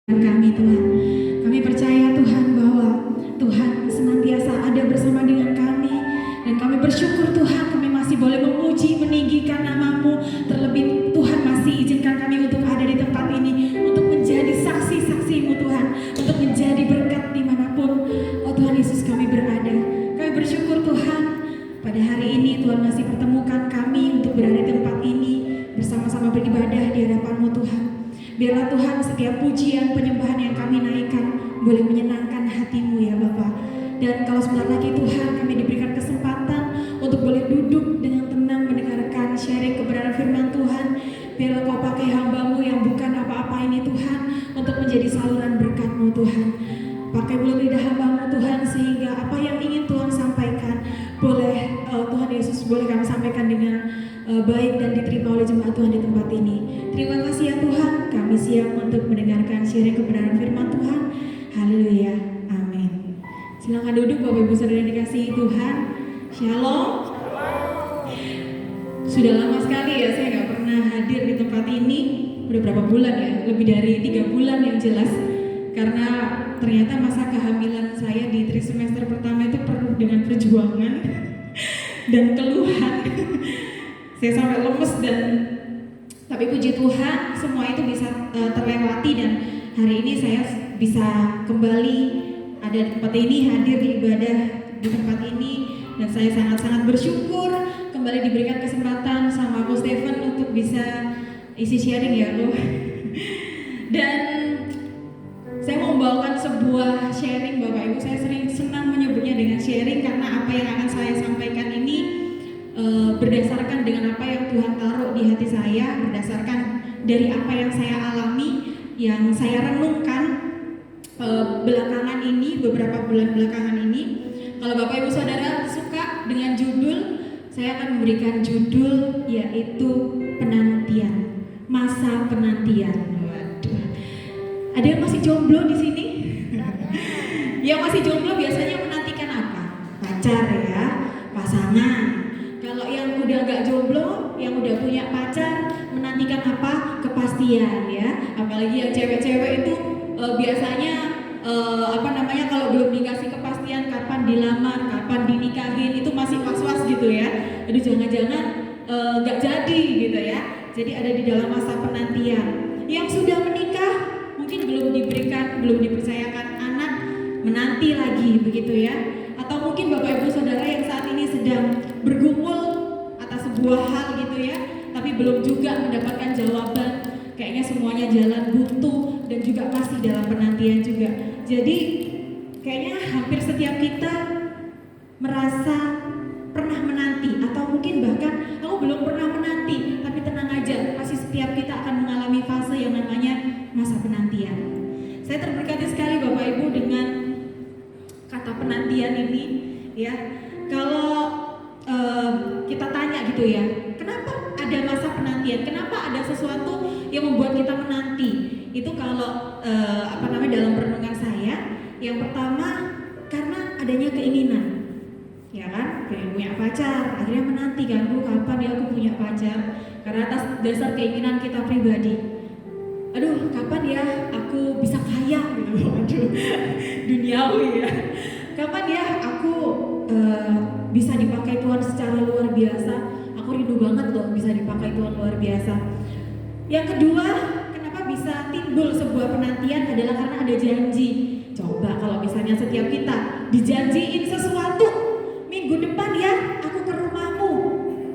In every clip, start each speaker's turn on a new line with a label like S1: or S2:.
S1: Kami Tuhan, kami percaya Tuhan bahwa Tuhan senantiasa ada bersama dengan kami, dan kami bersyukur Tuhan kami masih boleh memuji meninggikan nama-Mu. Terlebih Tuhan masih izinkan kami untuk ada di tempat ini, untuk menjadi saksi-saksi-Mu Tuhan, untuk menjadi berkat dimanapun oh Tuhan Yesus kami berada. Kami bersyukur Tuhan pada hari ini Tuhan masih pertemukan kami untuk berada di tempat ini bersama-sama beribadah di hadapan-Mu Tuhan. Biarlah Tuhan setiap pujian penyembahan yang kami naikkan boleh menyenangkan hati-Mu ya Bapa. Dan kalau sebentar lagi Tuhan kami diberikan kesempatan untuk boleh duduk dengan tenang mendengarkan sharing kebenaran firman Tuhan. Biarlah Kau pakai hamba-Mu yang bukan apa-apa ini Tuhan untuk menjadi saluran berkat-Mu Tuhan. Pakai mulut lidah hamba-Mu Tuhan sehingga apa yang ingin Tuhan sampaikan boleh Tuhan Yesus boleh kami sampaikan dengan baik dan diterima oleh jemaat Tuhan di tempat ini. Terima kasih ya Tuhan, kami siap untuk mendengarkan sharing kebenaran firman Tuhan. Haleluya, amin. Silakan duduk Bapak Ibu Saudara yang dikasihi Tuhan. Shalom. Sudah lama sekali ya saya nggak pernah hadir di tempat ini. Udah berapa bulan ya? Lebih dari 3 bulan yang jelas. Karena ternyata masa kehamilan saya di trimester pertama itu penuh dengan perjuangan dan keluhan. Saya sampai lemes tapi puji Tuhan semua itu bisa terlewati, dan hari ini saya bisa kembali ada di tempat ini, hadir di ibadah di tempat ini, dan saya sangat-sangat bersyukur kembali diberikan kesempatan sama Coach Stephen untuk bisa isi sharing ya loh. Dan saya mau membawakan sebuah sharing Bapak Ibu. Saya senang menyebutnya dengan sharing karena apa yang akan saya sampaikan ini berdasarkan dengan apa yang Tuhan taruh di hati saya, berdasarkan dari apa yang saya alami, yang saya renungkan belakangan ini, beberapa bulan belakangan ini. Kalau Bapak Ibu Saudara suka dengan judul, saya akan memberikan judul yaitu penantian, masa penantian. Waduh, ada yang masih jomblo di sini? Yang masih jomblo biasanya menantikan apa? Pacar ya, pasangan. Kalau yang udah gak jomblo, yang udah punya pacar, menantikan apa? Kepastian ya. Apalagi yang cewek-cewek itu biasanya kalau belum dikasih kepastian kapan dilamar, kapan dinikahin, itu masih was-was gitu ya. Aduh jangan-jangan gak jadi gitu ya. Jadi ada di dalam masa penantian. Yang sudah menikah mungkin belum dipercayakan anak, menanti lagi begitu ya. Atau mungkin Bapak Ibu Saudara yang saat ini sedang bergumul atas sebuah hal gitu ya, tapi belum juga mendapatkan jawaban, kayaknya semuanya jalan buntu dan juga masih dalam penantian juga. Jadi kayaknya hampir setiap kita merasa pernah menanti, atau mungkin bahkan aku belum pernah menanti, tapi tenang aja, pasti setiap kita akan mengalami fase yang namanya masa penantian. Saya terberkati sekali Bapak Ibu dengan kata penantian ini ya. Kalau kita tanya gitu ya, kenapa ada masa penantian, kenapa ada sesuatu yang membuat kita menanti, itu kalau dalam perenungan saya, yang pertama karena adanya keinginan ya kan, kayak punya pacar, akhirnya menanti kan, kapan ya aku punya pacar, karena atas dasar keinginan kita pribadi. Aduh, kapan ya aku bisa kaya gitu, aduh, duniawi ya. Kapan ya aku bisa dipakai Tuhan secara luar biasa. Aku rindu banget loh bisa dipakai Tuhan luar biasa. Yang kedua, kenapa bisa timbul sebuah penantian adalah karena ada janji. Coba kalau misalnya setiap kita dijanjiin sesuatu, minggu depan ya aku ke rumahmu.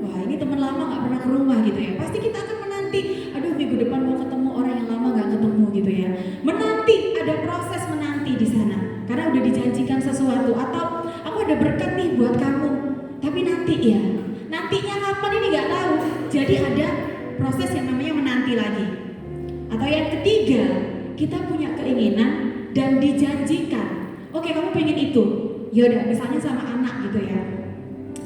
S1: Wah ini teman lama gak pernah ke rumah gitu ya. Pasti kita akan menanti, aduh minggu depan mau ketemu orang yang lama gak ketemu gitu ya. Menanti, ada proses menanti di sana. Karena udah dijanjikan sesuatu, atau aku ada berkat nih buat kamu, tapi nanti ya, nantinya kapan ini gak tahu. Jadi ada proses yang namanya menanti lagi. Atau yang ketiga, kita punya keinginan dan dijanjikan, oke kamu pengen itu, yaudah misalnya sama anak gitu ya,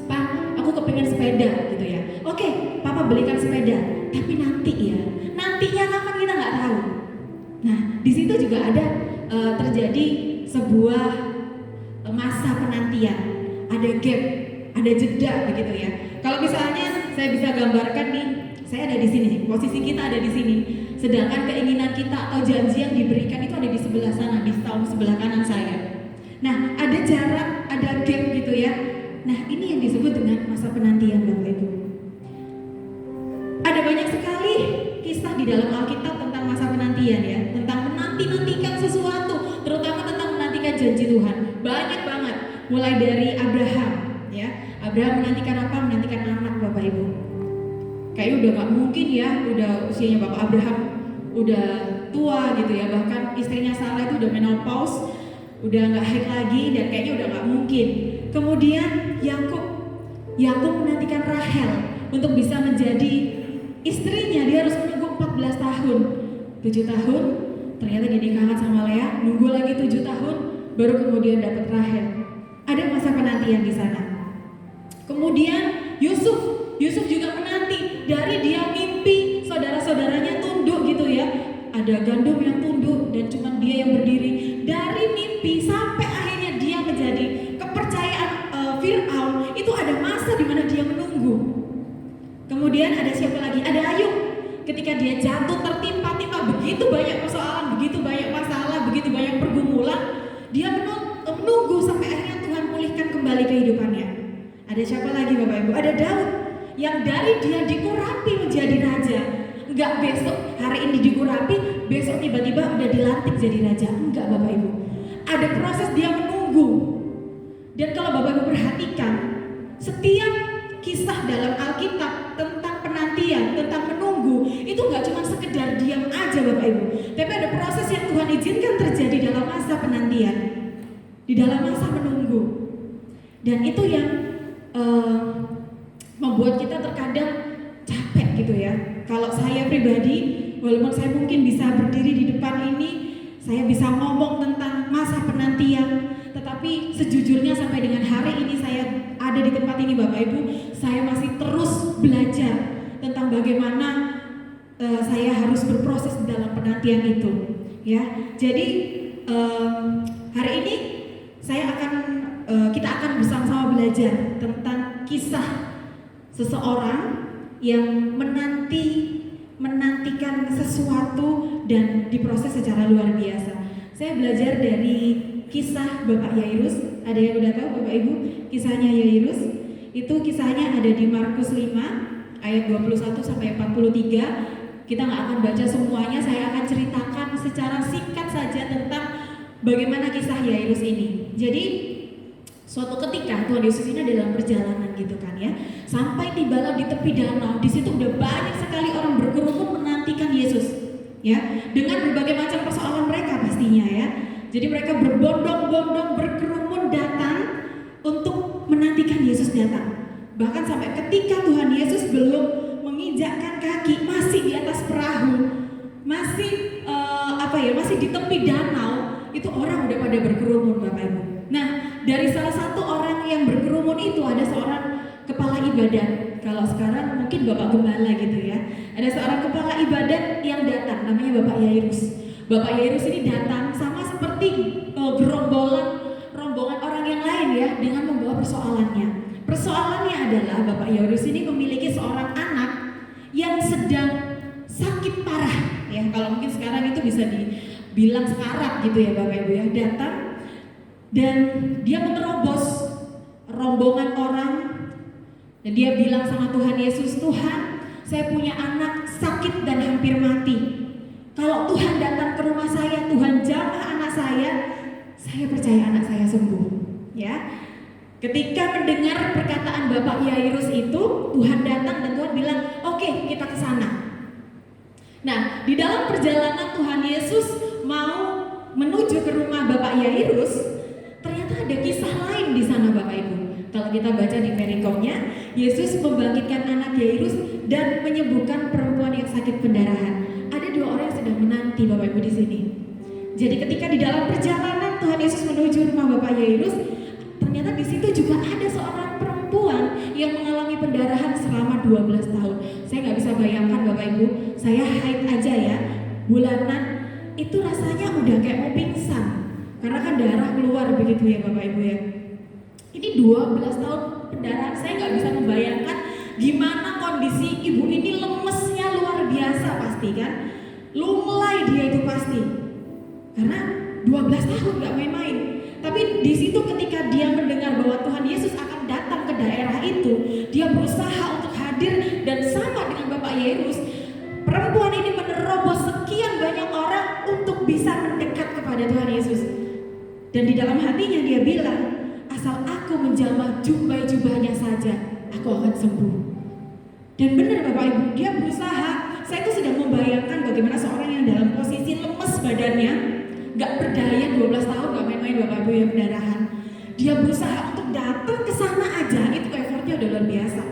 S1: Pak aku kepengen sepeda gitu ya, oke Papa belikan sepeda, tapi nanti ya, nantinya kapan kita gak tahu. Nah di situ juga ada terjadi sebuah masa penantian, ada gap, ada jeda begitu ya. Kalau misalnya saya bisa gambarkan nih, saya ada di sini, posisi kita ada di sini, sedangkan keinginan kita atau janji yang diberikan itu ada mulai dari Abraham, ya. Abraham menantikan apa? Menantikan anak, Bapak Ibu. Kayaknya udah gak mungkin ya, udah usianya Bapak Abraham udah tua gitu ya, bahkan istrinya Sarah itu udah menopause, udah gak haid lagi dan kayaknya udah gak mungkin. Kemudian Yakub menantikan Rahel untuk bisa menjadi istrinya. Dia harus menunggu 14 tahun, 7 tahun, ternyata dia nikahkan sama Lea, nunggu lagi 7 tahun, baru kemudian dapat Rahel. Ada masa penantian di sana. Kemudian Yusuf juga menanti, dari dia mimpi saudara-saudaranya tunduk gitu ya. Ada gandum yang tunduk dan cuma dia yang berdiri. Dari mimpi sampai akhirnya dia menjadi kepercayaan Fir'aun, itu ada masa di mana dia menunggu. Kemudian ada siapa lagi? Ada Ayub. Ketika dia jatuh tertimpa-timpa begitu banyak persoalan, begitu banyak masalah, begitu banyak pergumulan, dia menunggu sampai akhirnya Tuhan pulihkan kembali kehidupannya. Ada siapa lagi Bapak Ibu? Ada Daud yang dari dia diurapi menjadi raja. Enggak besok hari ini diurapi, besok tiba-tiba udah dilantik jadi raja. Enggak Bapak Ibu. Ada proses dia menunggu. Dan kalau Bapak Ibu perhatikan, setiap kisah dalam Alkitab tentang penantian, tentang menunggu, itu enggak cuma sekedar diam aja Bapak Ibu. Tapi ada proses yang Tuhan izinkan terjadi dalam masa penantian, di dalam masa menunggu. Dan itu yang membuat kita terkadang capek gitu ya. Kalau saya pribadi, walaupun saya mungkin bisa berdiri di depan ini, saya bisa ngomong tentang masa penantian, tetapi sejujurnya sampai dengan hari ini saya ada di tempat ini Bapak Ibu, saya masih terus belajar tentang bagaimana saya harus berproses dalam penantian itu, ya. Jadi hari ini kita akan bersama-sama belajar tentang kisah seseorang yang menantikan sesuatu dan diproses secara luar biasa. Saya belajar dari kisah Bapak Yairus. Ada yang udah tahu Bapak Ibu kisahnya Yairus? Itu kisahnya ada di Markus 5 ayat 21 sampai 43. Kita nggak akan baca semuanya, saya akan ceritakan secara singkat saja tentang bagaimana kisah Yairus ini. Jadi suatu ketika Tuhan Yesus ini dalam perjalanan gitu kan ya, sampai tibalah di tepi danau. Di situ udah banyak sekali orang berkerumun menantikan Yesus, ya, dengan berbagai macam persoalan mereka pastinya ya. Jadi mereka berbondong-bondong berkerumun datang untuk menantikan Yesus datang. Bahkan sampai ketika Tuhan Yesus belum menginjakkan kaki, masih di atas perahu, masih masih di tepi danau, itu orang udah pada berkerumun Bapak Ibu. Nah, dari salah satu orang yang berkerumun itu ada seorang kepala ibadat. Kalau sekarang mungkin Bapak Gembala gitu ya. Ada seorang kepala ibadat yang datang, namanya Bapak Yairus. Bapak Yairus ini datang sama seperti rombongan orang yang lain ya, dengan membawa persoalannya. Persoalannya adalah Bapak Yairus ini memiliki seorang anak yang sedang sakit parah ya. Kalau mungkin sekarang itu bisa dibilang sekarat gitu ya Bapak Ibu ya. Datang dan dia menerobos rombongan orang dan dia bilang sama Tuhan Yesus, Tuhan, saya punya anak sakit dan hampir mati. Kalau Tuhan datang ke rumah saya, Tuhan jamah anak saya percaya anak saya sembuh. Ya, ketika mendengar perkataan Bapak Yairus itu, Tuhan datang dan Tuhan bilang, oke, kita ke sana. Nah, di dalam perjalanan Tuhan Yesus mau menuju ke rumah Bapak Yairus, ternyata ada kisah lain di sana Bapak Ibu. Kalau kita baca di perikopnya, Yesus membangkitkan anak Yairus dan menyembuhkan perempuan yang sakit pendarahan. Ada dua orang yang sedang menanti Bapak Ibu di sini. Jadi ketika di dalam perjalanan Tuhan Yesus menuju rumah Bapak Yairus, ternyata di situ juga ada seorang perempuan yang mengalami pendarahan selama 12 tahun. Saya nggak bisa bayangkan Bapak Ibu, saya haid aja ya, bulanan itu rasanya udah kayak mau pingsan. Karena kan darah keluar begitu ya Bapak Ibu ya. Ini 12 tahun pendarahan, saya nggak bisa membayangkan gimana kondisi ibu ini, lemesnya luar biasa pasti kan. Lunglai dia itu pasti. Karena 12 tahun nggak main-main. Tapi di situ ketika dia mendengar bahwa Tuhan Yesus akan datang ke daerah itu, dia berusaha untuk hadir dan sama dengan Bapak Yairus, perempuan ini menerobos sekian banyak orang untuk bisa mendekat kepada Tuhan Yesus. Dan di dalam hatinya dia bilang, asal aku menjamah jubah-jubahnya saja, aku akan sembuh. Dan benar Bapak Ibu, dia berusaha. Saya tuh sudah membayangkan bagaimana seorang yang dalam posisi lemes badannya, gak berdaya, 12 tahun gak main-main Bapak Ibu ya, pendarahan. Dia berusaha untuk datang ke sana aja, itu effortnya udah luar biasa.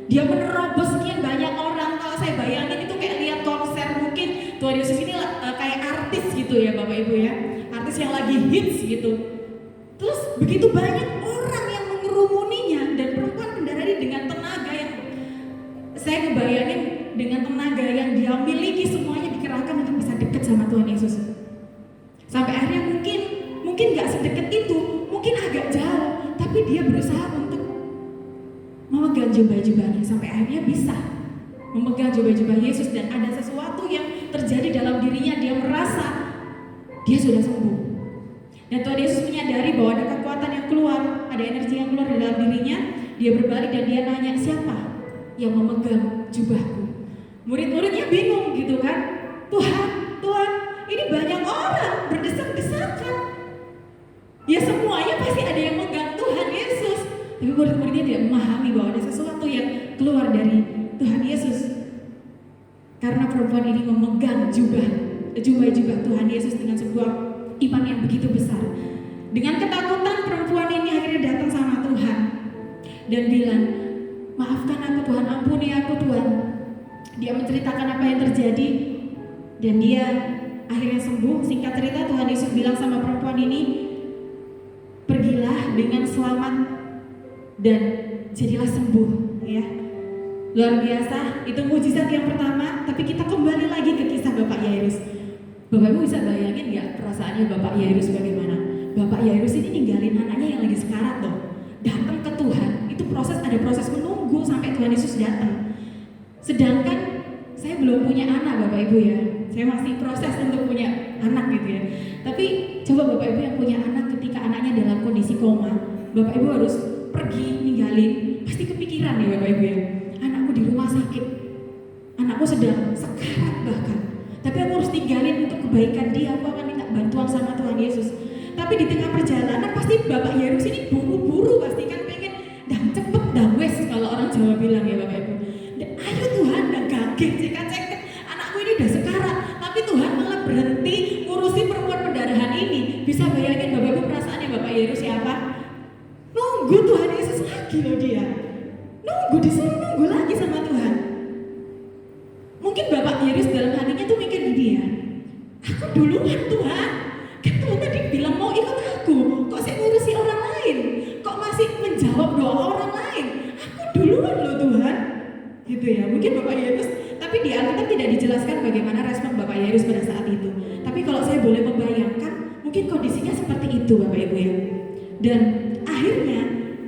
S1: Dia menerobos sekian banyak orang. Kalau saya bayangin itu kayak lihat konser, mungkin Tuhan Yesus ini kayak artis gitu ya Bapak Ibu ya, artis yang lagi hits gitu. Terus begitu banyak orang yang mengerumuninya, dan perempuan pendarahan ini dengan tenaga yang saya kebayangin, dengan tenaga yang dia miliki semuanya dikerahkan untuk bisa dekat sama Tuhan Yesus. Sampai akhirnya mungkin gak sedekat itu, mungkin agak jauh, tapi dia berusaha untuk memegang jubah-jubahnya. Sampai akhirnya bisa memegang jubah-jubah Yesus, dan ada sesuatu yang terjadi dalam dirinya. Dia merasa dia sudah sembuh. Dan Tuhan Yesus menyadari bahwa ada kekuatan yang keluar, ada energi yang keluar di dalam dirinya. Dia berbalik dan dia nanya, siapa yang memegang jubahku? Murid-muridnya bingung gitu kan. Tuhan, ini banyak orang berdesak-desakan. Ya semuanya pasti ada yang megang Tuhan Yesus. Tapi murid-muridnya tidak memahami bahwa ada sesuatu yang keluar dari Tuhan Yesus. Karena perempuan ini memegang jubah-jubah Tuhan Yesus dengan sebuah iman yang begitu besar. Dengan ketakutan, perempuan ini akhirnya datang sama Tuhan dan bilang, maafkan aku Tuhan, ampuni aku Tuhan. Dia menceritakan apa yang terjadi dan dia akhirnya sembuh. Singkat cerita, Tuhan Yesus bilang sama perempuan ini, pergilah dengan selamat dan jadilah sembuh, ya. Luar biasa, itu mujizat yang pertama. Tapi kita kembali lagi ke kisah Bapak Yairus. Bapak Ibu bisa bayangin gak perasaannya Bapak Yairus bagaimana? Bapak Yairus ini ninggalin anaknya yang lagi sekarat loh, datang ke Tuhan. Itu ada proses menunggu sampai Tuhan Yesus datang. Sedangkan saya belum punya anak Bapak Ibu ya, saya masih proses untuk punya anak gitu ya. Tapi coba Bapak Ibu yang punya anak, ketika anaknya dalam kondisi koma, Bapak Ibu harus pergi ninggalin, pasti kepikiran nih Bapak Ibu ya, anakku di rumah sakit, anakku sedang sekarat bahkan, tapi aku harus tinggalin untuk kebaikan dia, aku akan minta bantuan sama Tuhan Yesus. Tapi di tengah perjalanan pasti Bapak Yairus ini buru-buru, pasti kan pengen dan cepet dah wes, kalau orang Jawa bilang ya Bapak Ibu. Ayo Tuhan, dah gageh, ceket, anakku ini udah sekarat, tapi Tuhan malah berhenti ngurusi perempuan pendarahan ini. Bisa bayangin Bapak Ibu perasaannya Bapak Yairus siapa? Nunggu Tuhan Yesus lagi loh dia. Disuruh nunggu lagi sama Tuhan. Mungkin Bapak Yairus dalam hatinya tuh mikir gini ya, aku duluan Tuhan, kan Tuhan tadi bilang mau ikut aku, kok saya ngurusi orang lain, kok masih menjawab doa orang lain, aku duluan loh Tuhan, gitu ya. Mungkin Bapak Yairus, tapi di Alkitab tidak dijelaskan bagaimana respon Bapak Yairus pada saat itu. Tapi kalau saya boleh membayangkan, mungkin kondisinya seperti itu Bapak Ibu ya. Dan akhirnya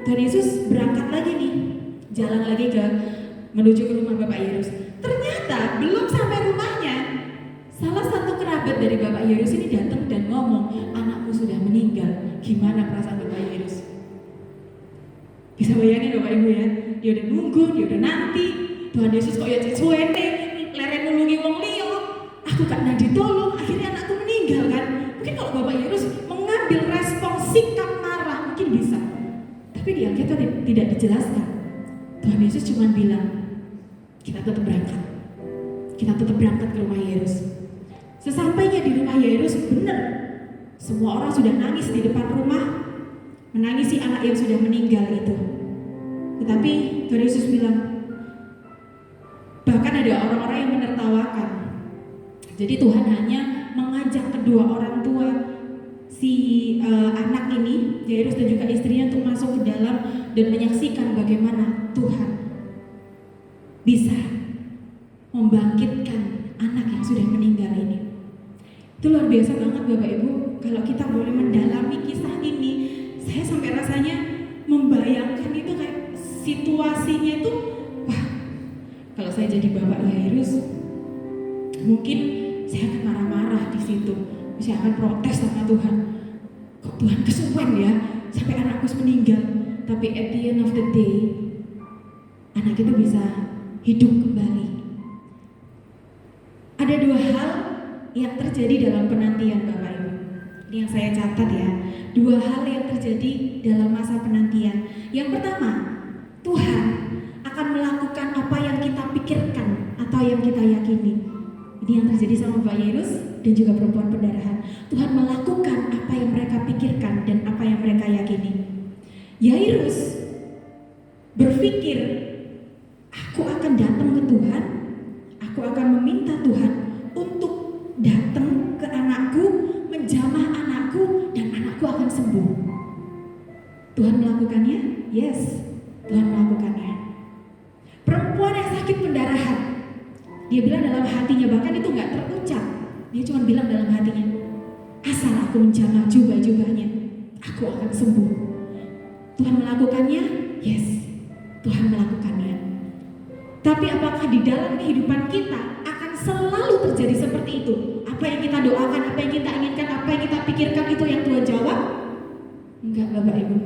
S1: Tuhan Yesus berangkat lagi nih, jalan lagi menuju ke rumah Bapak Yairus. Ternyata belum sampai rumahnya, salah satu kerabat dari Bapak Yairus ini datang dan ngomong, anakmu sudah meninggal. Gimana perasaan Bapak Yairus? Bisa bayangin Bapak Ibu ya, dia udah nunggu, dia udah nanti, Tuhan Yesus kok ya cuene, leren nulungi wong liya, aku gak nadi tolong, akhirnya anakku meninggal kan. Mungkin kalau Bapak Yairus mengambil respon sikap marah, mungkin bisa. Tapi di Alkitab tidak dijelaskan. Tuhan Yesus cuma bilang, kita tetap berangkat. Kita tetap berangkat ke rumah Yairus. Sesampainya di rumah Yairus, benar, semua orang sudah nangis di depan rumah, menangisi anak yang sudah meninggal itu. Tetapi Tuhan Yesus bilang, bahkan ada orang-orang yang menertawakan. Jadi Tuhan hanya mengajak kedua orang tua si anak ini, Yairus dan juga istrinya, untuk masuk ke dalam dan menyaksikan bagaimana Tuhan bisa membangkitkan anak yang sudah meninggal ini. Itu luar biasa banget Bapak Ibu. Kalau kita boleh mendalami kisah ini, saya sampai rasanya membayangkan itu kayak situasinya itu, wah, kalau saya jadi Bapak Yairus, mungkin saya akan marah-marah di situ. Saya akan protes sama Tuhan. Kok Tuhan kesuwen ya, sampai anakku meninggal. Tapi at the end of the day, anak itu bisa hidup kembali. Ada dua hal yang terjadi dalam penantian Bapak Ibu. Ini yang saya catat ya. dua hal yang terjadi dalam masa penantian. Yang pertama, Tuhan akan melakukan apa yang kita pikirkan atau yang kita yakini. Ini yang terjadi sama Mbak Yairus dan juga perempuan pendarahan. Tuhan melakukan apa yang mereka pikirkan dan apa yang mereka yakini. Yairus berpikir, aku akan datang ke Tuhan, aku akan meminta Tuhan untuk datang ke anakku, menjamah anakku, dan anakku akan sembuh. Tuhan melakukannya? Yes, Tuhan melakukannya. Perempuan yang sakit pendarahan, dia bilang dalam hatinya, bahkan itu gak terucap, dia cuma bilang dalam hatinya, asal aku menjamah jubah-jubahnya, aku akan sembuh. Tuhan melakukannya? Yes, Tuhan melakukannya. Tapi apakah di dalam kehidupan kita akan selalu terjadi seperti itu? Apa yang kita doakan, apa yang kita inginkan, apa yang kita pikirkan itu yang Tuhan jawab? Enggak, Bapak Ibu.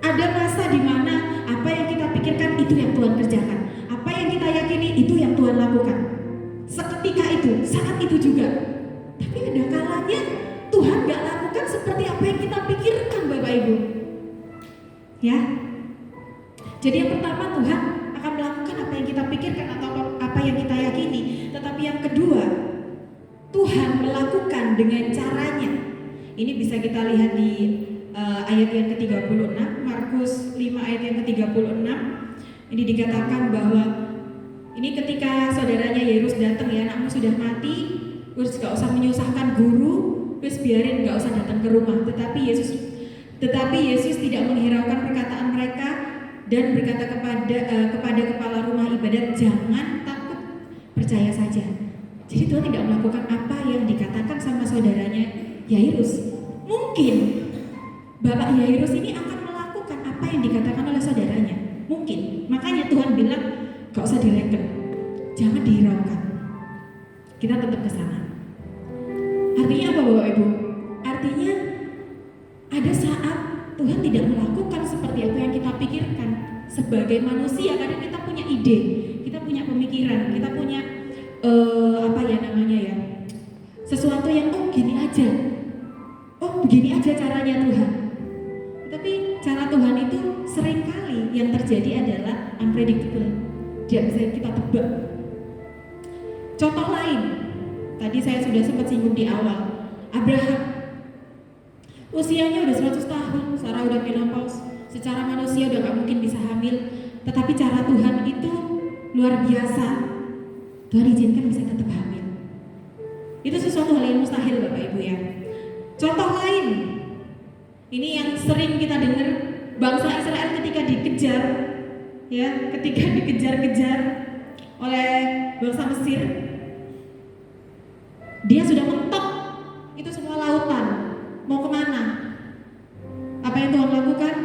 S1: Ada masa di mana apa yang kita pikirkan itu yang Tuhan kerjakan, apa yang kita yakini itu yang Tuhan lakukan. Seketika itu, saat itu juga. Tapi ada kalanya Tuhan gak lakukan seperti apa yang kita pikirkan, Bapak Ibu. Ya. Jadi yang pertama, Tuhan akan melakukan apa yang kita pikirkan atau apa yang kita yakini. Tetapi yang kedua, Tuhan melakukan dengan caranya. Ini bisa kita lihat di ayat yang ke-36, Markus 5 ayat yang ke-36. Ini dikatakan bahwa ini ketika saudaranya Yairus datang, ya, anakmu sudah mati, terus gak usah menyusahkan guru, terus biarin gak usah datang ke rumah. Tetapi Yesus tidak menghiraukan perkataan mereka dan berkata kepada kepala rumah ibadat, jangan takut, percaya saja. Jadi Tuhan tidak melakukan apa yang dikatakan sama saudaranya Yairus. Mungkin Bapak Yairus ini akan melakukan apa yang dikatakan oleh saudaranya. Mungkin. Makanya Tuhan bilang, gak usah direken, jangan dihiraukan. Kita tetap ke sana. Artinya apa, Bapak Ibu? Artinya ada saat Tuhan tidak melakukan seperti apa yang kita pikirkan. Sebagai manusia kadang kita punya ide, kita punya pemikiran, kita punya sesuatu yang gini aja, begini aja caranya Tuhan. Tapi cara Tuhan itu seringkali yang terjadi adalah unpredictable, tidak bisa kita tebak. Contoh lain, tadi saya sudah sempat singgung di awal, Abraham. Usianya udah 100 tahun, Sarah udah menopause, secara manusia udah gak mungkin bisa hamil. Tetapi cara Tuhan itu luar biasa. Tuhan izinkan bisa tetap hamil. Itu sesuatu hal yang mustahil, Bapak Ibu, ya. Contoh lain, ini yang sering kita dengar, bangsa Israel ketika dikejar, ya, ketika dikejar-kejar oleh bangsa Mesir, dia sudah mentok itu semua lautan. Mau kemana? Apa yang Tuhan lakukan?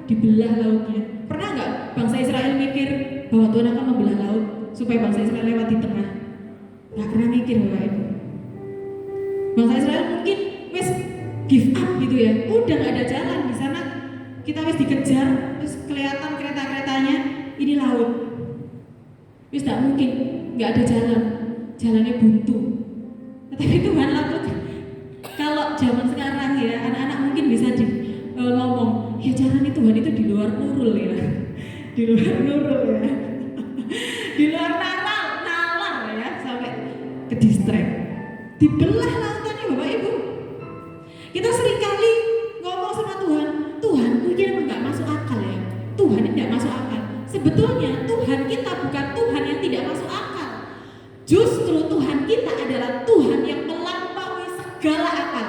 S1: Dibelah lautnya. Pernah nggak bangsa Israel mikir bahwa Tuhan akan membelah laut supaya bangsa Israel lewat di tengah? Nggak pernah mikir, Bapak Ibu. Bangsa Israel mungkin wes give up gitu ya. Udah nggak ada jalan di sana. Kita wes dikejar, terus kelihatan kereta-keretanya, ini laut. Wes nggak mungkin, nggak ada jalan. Jalannya buntu. Tetapi Tuhan lakukan. Kalau zaman sekarang ya, anak-anak mungkin bisa ngomong, ya jalan Tuhan itu di luar nurul ya, di luar nurul ya, di luar nalar ya, sampai ke distrek, dibelah lautannya, Bapak Ibu. Kita seringkali ngomong sama Tuhan, Tuhan mungkin emang nggak masuk akal ya, Tuhan ini nggak masuk akal. Sebetulnya Tuhan kita bukan Tuhan yang tidak masuk akal. Justru Tuhan kita adalah Tuhan yang melampaui segala akal.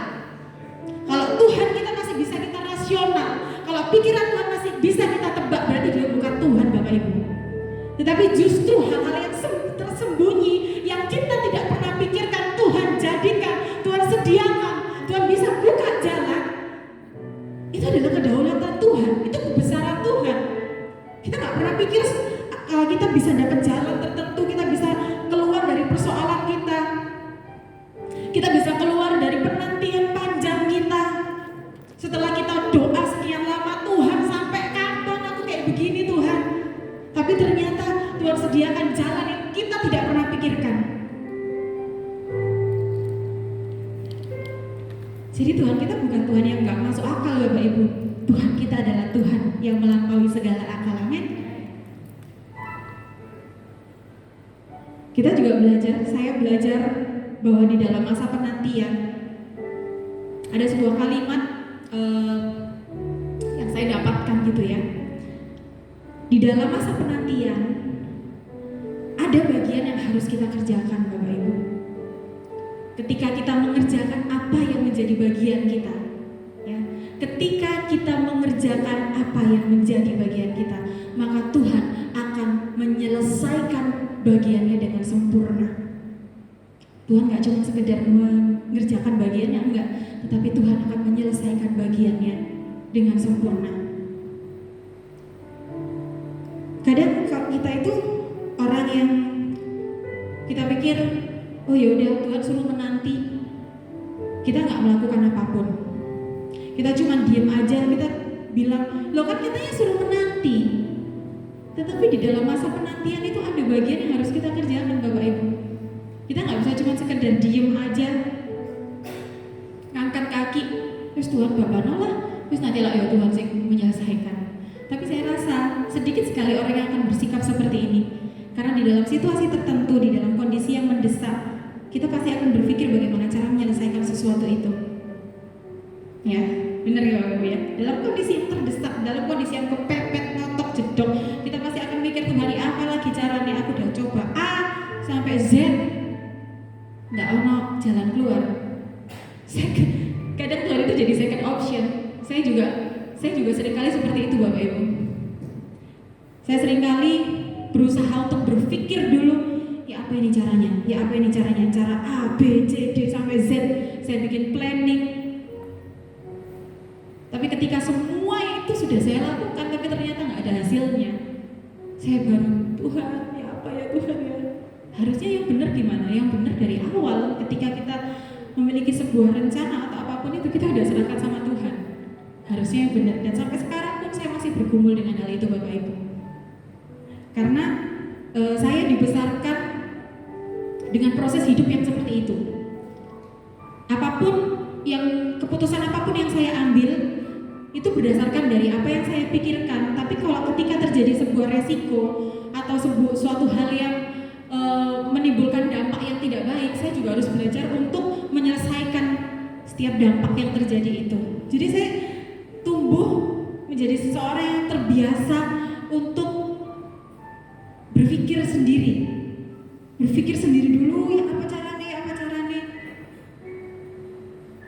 S1: Kalau Tuhan kita masih bisa kita rasional, kalau pikiran Tuhan masih bisa kita tebak, berarti dia bukan Tuhan, Bapak Ibu. Tetapi justru hal-hal yang tersembunyi, yang kita tidak pernah pikirkan, Tuhan jadikan, Tuhan sediakan, Tuhan bisa buka jalan. Itu adalah kedaulatan Tuhan, itu kebesaran Tuhan. Kita gak pernah pikir kita bisa dapat jalan tertentu, kita bisa keluar dari persoalan kita, kita bisa keluar dari penantian panjang kita. Setelah kita doa sekian lama, Tuhan sampai kapan aku kayak begini Tuhan? Tapi ternyata Tuhan sediakan jalan yang kita tidak pernah pikirkan. Jadi Tuhan kita bukan Tuhan yang nggak masuk akal, Bapak Ibu. Tuhan kita adalah Tuhan yang melampaui segala akal. Amin. Kita juga belajar, saya belajar bahwa di dalam masa penantian ada sebuah kalimat yang saya dapatkan gitu ya. Di dalam masa penantian ada bagian yang harus kita kerjakan, Bapak Ibu. Ketika kita mengerjakan apa yang menjadi bagian kita, ya, ketika kita mengerjakan apa yang menjadi bagian kita, maka Tuhan akan menyelesaikan bagiannya dengan sempurna. Tuhan gak cuma sekedar mengerjakan bagiannya, enggak, tetapi Tuhan akan menyelesaikan bagiannya dengan sempurna. Kadang kita itu orang yang kita pikir, oh ya udah Tuhan suruh menanti, kita nggak melakukan apapun, kita cuma diem aja, kita bilang, lo kan katanya suruh menanti, tetapi di dalam masa penantian itu ada bagian yang harus kita kerjakan, Bapak Ibu. Kita nggak bisa cuma sekedar diem aja, ngangkat kaki, terus Tuhan Bapak nolak, terus nanti lah ya Tuhan sih menyelesaikan. Tapi saya rasa sedikit sekali orang yang akan bersikap seperti ini. Karena di dalam situasi tertentu, di dalam kondisi yang mendesak, kita pasti akan berpikir bagaimana cara menyelesaikan sesuatu itu. Ya, benar ya Bapak Ibu ya. Dalam kondisi yang terdesak, dalam kondisi yang kepepet, ngotok, jedok, kita pasti akan mikir Tuhan, apa lagi caranya? Aku udah coba A sampai Z, nggak ono jalan keluar. Kadang keluar itu jadi second option. Saya juga seringkali seperti itu, Bapak Ibu. Saya seringkali berusaha untuk berpikir dulu, ya apa ini caranya? Ya apa ini caranya? Cara A, B, C, D sampai Z. Saya bikin planning. Tapi ketika semua itu sudah saya lakukan, tapi ternyata nggak ada hasilnya, saya baru, Tuhan, ya apa ya Tuhan ya? Harusnya yang benar gimana? Yang benar dari awal, ketika kita memiliki sebuah rencana atau apapun itu, kita udah serahkan sama Tuhan. Harusnya yang benar. Dan sampai sekarang pun saya masih bergumul dengan hal itu, Bapak Ibu. Karena saya dibesarkan dengan proses hidup yang seperti itu. Keputusan apapun yang saya ambil itu berdasarkan dari apa yang saya pikirkan. Tapi kalau ketika terjadi sebuah resiko atau suatu hal yang menimbulkan dampak yang tidak baik, saya juga harus belajar untuk menyelesaikan setiap dampak yang terjadi itu. Jadi saya tumbuh menjadi seseorang yang terbiasa untuk berpikir sendiri dulu, ya apa caranya.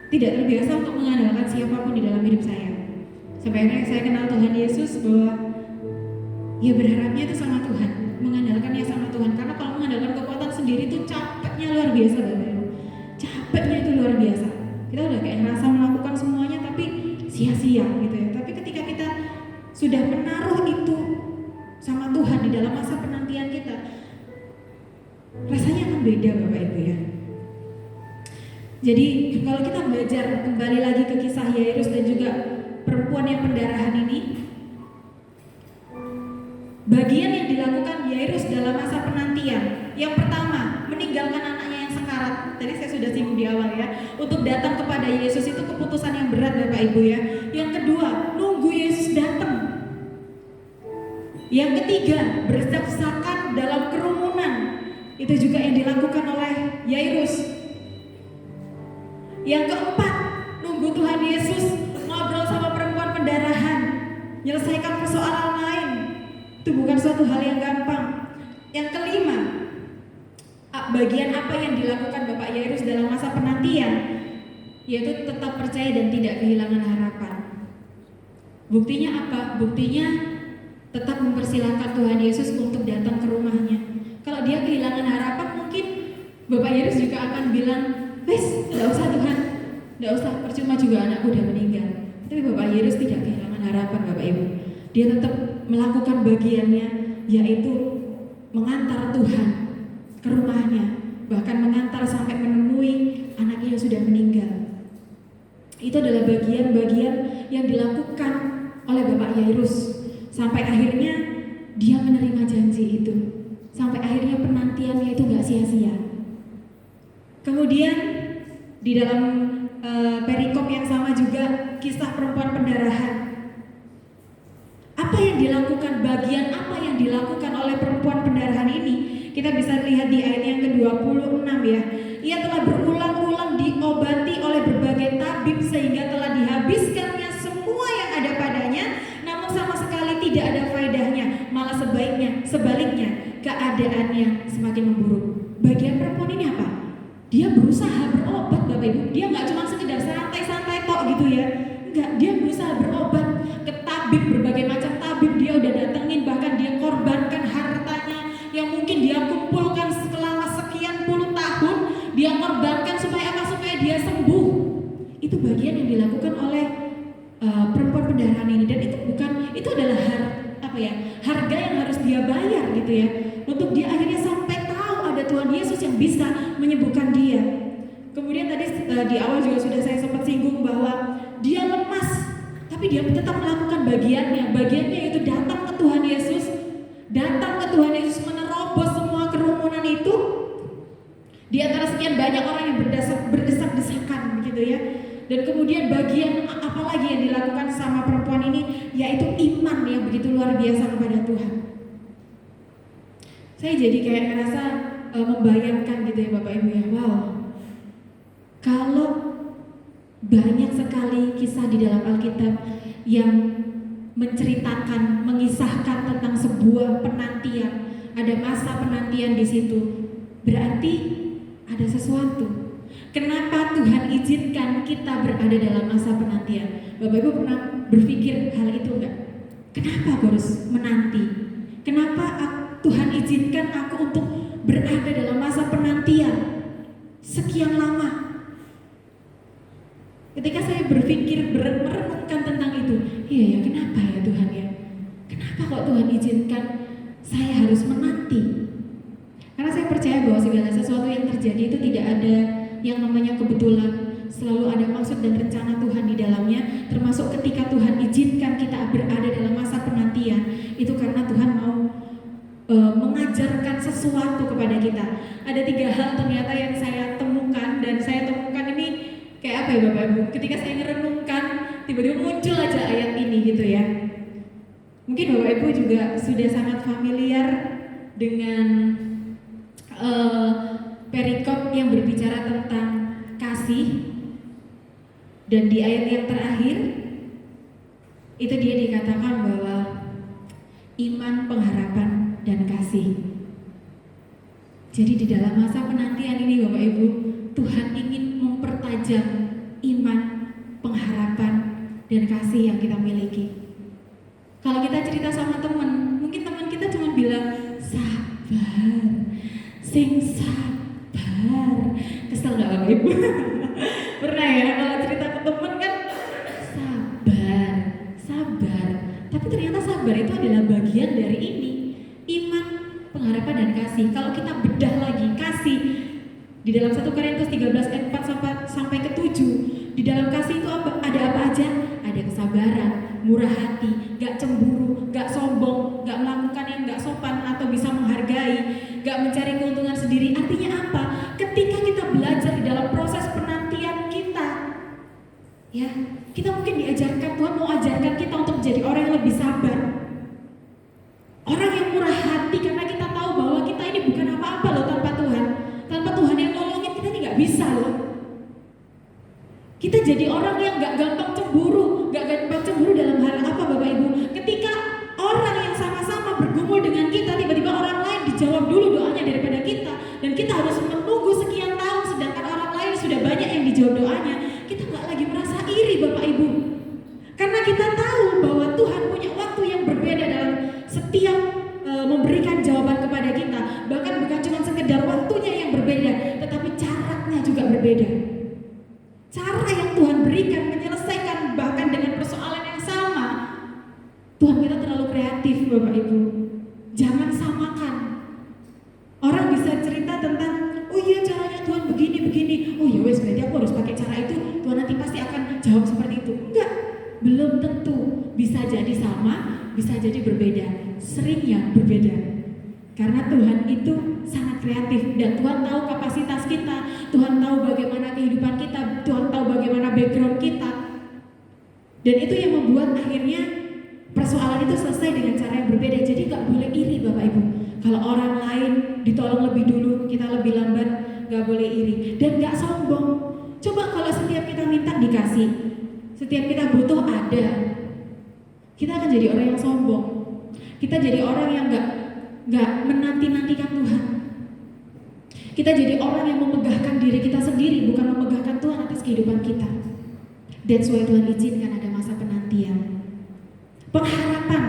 S1: Tidak terbiasa untuk mengandalkan siapapun di dalam hidup saya. Sampai akhirnya saya kenal Tuhan Yesus, bahwa ya berharapnya itu sama Tuhan, mengandalkannya sama Tuhan. Karena kalau mengandalkan kekuatan sendiri itu capeknya luar biasa, Bapak Ibu. Capeknya itu luar biasa. Kita udah kayak ngerasa melakukan semuanya tapi sia-sia gitu ya. Tapi ketika kita sudah menaruh itu sama Tuhan di dalam masa penantian kita, rasanya akan beda, Bapak Ibu ya. Jadi kalau kita belajar kembali lagi ke kisah Yairus dan juga perempuan yang pendarahan ini, bagian yang dilakukan Yairus dalam masa penantian, yang pertama meninggalkan anaknya yang sekarat. Tadi saya sudah singgung di awal ya, untuk datang kepada Yesus itu keputusan yang berat, Bapak Ibu ya. Yang kedua, nunggu Yesus datang. Yang ketiga, berdesak-desakan dalam kerumunan, itu juga yang dilakukan oleh Yairus. Yang keempat, nunggu Tuhan Yesus ngobrol sama perempuan pendarahan, menyelesaikan persoalan lain. Itu bukan suatu hal yang gampang. Yang kelima, bagian apa yang dilakukan Bapak Yairus dalam masa penantian, yaitu tetap percaya dan tidak kehilangan harapan. Buktinya apa? Buktinya tetap mempersilahkan Tuhan Yesus untuk datang ke rumahnya. Kalau dia kehilangan harapan, mungkin Bapak Yairus juga akan bilang, wes, gak usah Tuhan, gak usah, percuma juga anakku udah meninggal. Tapi Bapak Yairus tidak kehilangan harapan, Bapak Ibu. Dia tetap melakukan bagiannya, yaitu mengantar Tuhan ke rumahnya, bahkan mengantar sampai menemui anaknya yang sudah meninggal. Itu adalah bagian-bagian yang dilakukan oleh Bapak Yairus, sampai akhirnya dia menerima janji itu, sampai akhirnya penantiannya itu gak sia-sia. Kemudian di dalam perikop kisah perempuan pendarahan. Apa yang dilakukan, bagian apa yang dilakukan oleh perempuan pendarahan ini? Kita bisa lihat di ayat yang ke-26 ya. Ia telah berulang-ulang diobati oleh berbagai tabib sehingga telah dihabiskannya semua yang ada padanya, namun sama sekali tidak ada faedahnya, malah sebaliknya keadaannya semakin memburuk. Bagian perempuan ini apa? Dia berusaha berobat, Bapak Ibu. Dia nggak cuma sekedar santai-santai tok gitu ya. Enggak, dia berusaha berobat ke tabib, berbagai macam tabib dia udah datengin, bahkan dia korbankan hartanya yang mungkin dia kumpulkan selama sekian puluh tahun, dia korbankan supaya apa? Supaya dia sembuh. Itu bagian yang dilakukan oleh perempuan pendarahan ini, dan itu adalah harga yang harus dia bayar gitu ya, untuk dia akhirnya sampai tahu ada Tuhan Yesus yang bisa menyembuhkan dia. Kemudian tadi di awal juga sudah saya sempat singgung bahwa dia lemas, tapi dia tetap melakukan bagiannya yaitu datang ke Tuhan Yesus, menerobos semua kerumunan itu. Di antara sekian banyak orang yang berdesak-desakan begitu ya. Dan kemudian bagian apa lagi yang dilakukan sama perempuan ini, yaitu iman yang begitu luar biasa kepada Tuhan. Saya jadi kayak ngerasa membayangkan gitu ya Bapak Ibu ya, wow, kalau banyak sekali kisah di dalam Alkitab yang menceritakan, mengisahkan tentang sebuah penantian, ada masa penantian di situ, berarti ada sesuatu. Kenapa Tuhan izinkan kita berada dalam masa penantian? Bapak Ibu pernah berpikir hal itu enggak? Kenapa aku harus menanti? Kenapa Tuhan izinkan aku untuk berada dalam masa penantian sekian lama? Ketika saya berpikir, merenungkan tentang itu, iya ya, kenapa ya Tuhan ya? Kenapa kok Tuhan izinkan saya harus menanti? Karena saya percaya bahwa segala sesuatu yang terjadi itu tidak ada yang namanya kebetulan, selalu ada maksud dan rencana Tuhan di dalamnya. Termasuk ketika Tuhan izinkan kita berada dalam masa penantian, itu karena Tuhan mau mengajarkan sesuatu kepada kita. Ada 3 hal ternyata yang saya temukan, dan saya temukan ini kayak apa ya Bapak Ibu, ketika saya merenungkan tiba-tiba muncul aja ayat ini gitu ya. Mungkin Bapak Ibu juga sudah sangat familiar dengan perikop yang berbicara tentang kasih, dan di ayat yang terakhir itu dia dikatakan bahwa iman, pengharapan, dan kasih. Jadi di dalam masa penantian ini Bapak Ibu, Tuhan ingin mempertajam iman, pengharapan, dan kasih yang kita miliki. Kalau kita cerita sama teman, mungkin teman kita cuma bilang sabar, sing sabar. Kesel gak Bapak Ibu? Pernah ya kalau cerita ke teman kan sabar. Tapi ternyata sabar itu adalah bagian dari ini, iman, pengharapan, dan kasih. Kalau kita bedah lagi kasih di dalam 1 Korintus 13 ayat 4 sampai ke 7, di dalam kasih itu ada apa aja? Ada kesabaran, murah hati, gak cemburu, gak sombong, gak melakukan yang gak sopan atau bisa menghargai, gak mencari keuntungan sendiri. Artinya apa? Ketika kita belajar di dalam proses penantian kita, ya, kita mungkin diajarkan, Tuhan mau ajarkan kita untuk menjadi orang yang lebih sabar, orang yang murah hati, karena kita tahu bahwa kita ini bukan apa-apa loh tanpa Tuhan. Tanpa Tuhan yang nolongin kita ini gak bisa loh. Kita jadi orang yang gak gampang cemburu dalam hal apa Bapak Ibu? Ketika orang yang sama-sama bergumul dengan kita, tiba-tiba orang lain dijawab dulu doanya daripada kita, dan kita harus menunggu sekian tahun, sedangkan orang lain sudah banyak yang dijawab doanya. Kita gak lagi merasa iri Bapak Ibu, karena kita tahu bahwa Tuhan punya waktu yang berbeda dalam setiap memberikan jawaban kepada kita. Bahkan bukan cuma sekedar waktunya yang berbeda, tetapi caranya juga berbeda. Cara yang Tuhan berikan menyelesaikan bahkan dengan persoalan yang sama. Tuhan kita terlalu kreatif Bapak Ibu. Jangan samakan. Orang bisa cerita tentang, oh iya caranya Tuhan begini. Oh ya wes, berarti aku harus pakai cara itu. Tuhan nanti pasti akan jawab seperti itu. Enggak, belum tentu. Bisa jadi sama, bisa jadi berbeda. Seringnya berbeda. Karena Tuhan itu sangat kreatif, dan Tuhan tahu kapasitas kita, Tuhan tahu bagaimana kehidupan kita, Tuhan tahu bagaimana background kita. Dan itu yang membuat akhirnya persoalan itu selesai dengan cara yang berbeda. Jadi gak boleh iri Bapak Ibu. Kalau orang lain ditolong lebih dulu, kita lebih lambat, gak boleh iri. Dan gak sombong. Coba kalau setiap kita minta dikasih, setiap kita butuh ada, kita akan jadi orang yang sombong. Kita jadi orang yang gak menanti-nantikan Tuhan. Kita jadi orang yang memegahkan diri kita sendiri, bukan memegahkan Tuhan atas kehidupan kita. That's why Tuhan izinkan ada masa penantian. Pengharapan.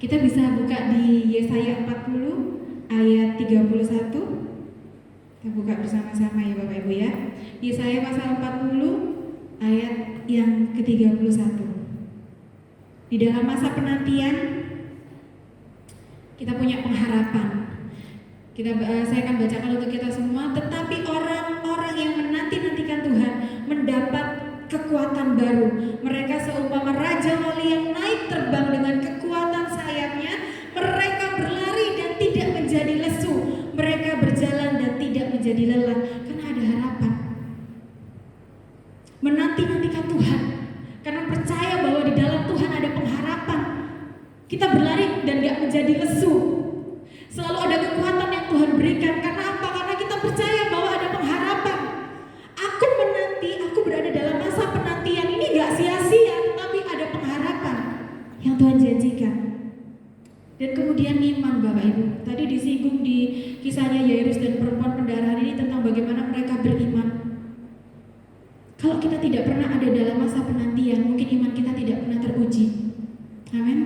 S1: Kita bisa buka di Yesaya 40 ayat 31. Kita buka bersama-sama ya Bapak Ibu ya. Yesaya pasal 40 ayat yang ke-31. Di dalam masa penantian kita punya pengharapan. Saya akan bacakan untuk kita semua. Tetapi orang-orang yang menanti-nantikan Tuhan mendapat kekuatan baru. Mereka seumpama raja wali yang naik terbang dengan kekuatan sayapnya. Mereka berlari dan tidak menjadi lesu. Mereka berjalan dan tidak menjadi lelah. Karena ada harapan. Menanti-nantikan Tuhan. Karena percaya bahwa di dalam Tuhan ada pengharapan. Kita berlari dan gak menjadi lesu. Selalu ada kekuatan yang Tuhan berikan. Karena apa? Karena kita percaya bahwa ada pengharapan. Aku menanti, aku berada dalam masa penantian ini gak sia-sia, tapi ada pengharapan yang Tuhan janjikan. Dan kemudian iman Bapak Ibu. Tadi disinggung di kisahnya Yairus dan perempuan pendarahan ini tentang bagaimana mereka beriman. Kalau kita tidak pernah ada dalam masa penantian, mungkin iman kita tidak pernah teruji. Amin.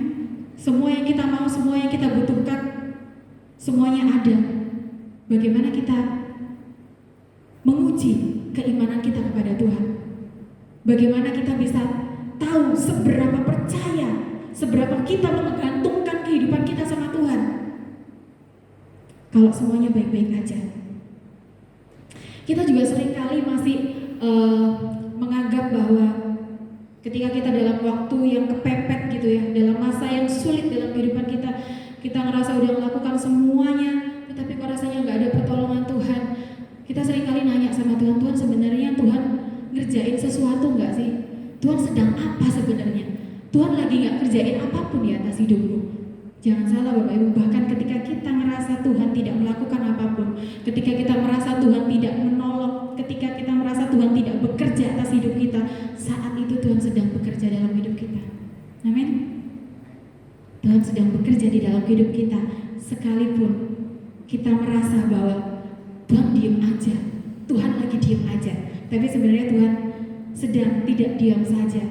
S1: Semua yang kita mau, semua yang kita butuhkan, semuanya ada. Bagaimana kita menguji keimanan kita kepada Tuhan? Bagaimana kita bisa tahu seberapa percaya, seberapa kita menggantungkan kehidupan kita sama Tuhan? Kalau semuanya baik-baik aja. Kita juga seringkali masih menganggap bahwa ketika kita dalam waktu yang kepepet gitu ya, dalam masa yang sulit dalam kehidupan kita, kita ngerasa udah melakukan semuanya, tetapi kok rasanya nggak ada pertolongan Tuhan. Kita seringkali nanya sama Tuhan, Tuhan sebenarnya Tuhan ngerjain sesuatu nggak sih? Tuhan sedang apa sebenarnya? Tuhan lagi nggak kerjain apapun di atas hidupku. Jangan salah Bapak Ibu, bahkan ketika kita merasa Tuhan tidak melakukan apapun, ketika kita merasa Tuhan tidak menolong, ketika kita merasa Tuhan tidak bekerja atas hidup kita, saat itu Tuhan sedang bekerja dalam hidup kita. Amin. Tuhan sedang bekerja di dalam hidup kita, sekalipun kita merasa bahwa Tuhan diem aja, Tuhan lagi diem aja, tapi sebenarnya Tuhan sedang tidak diam saja.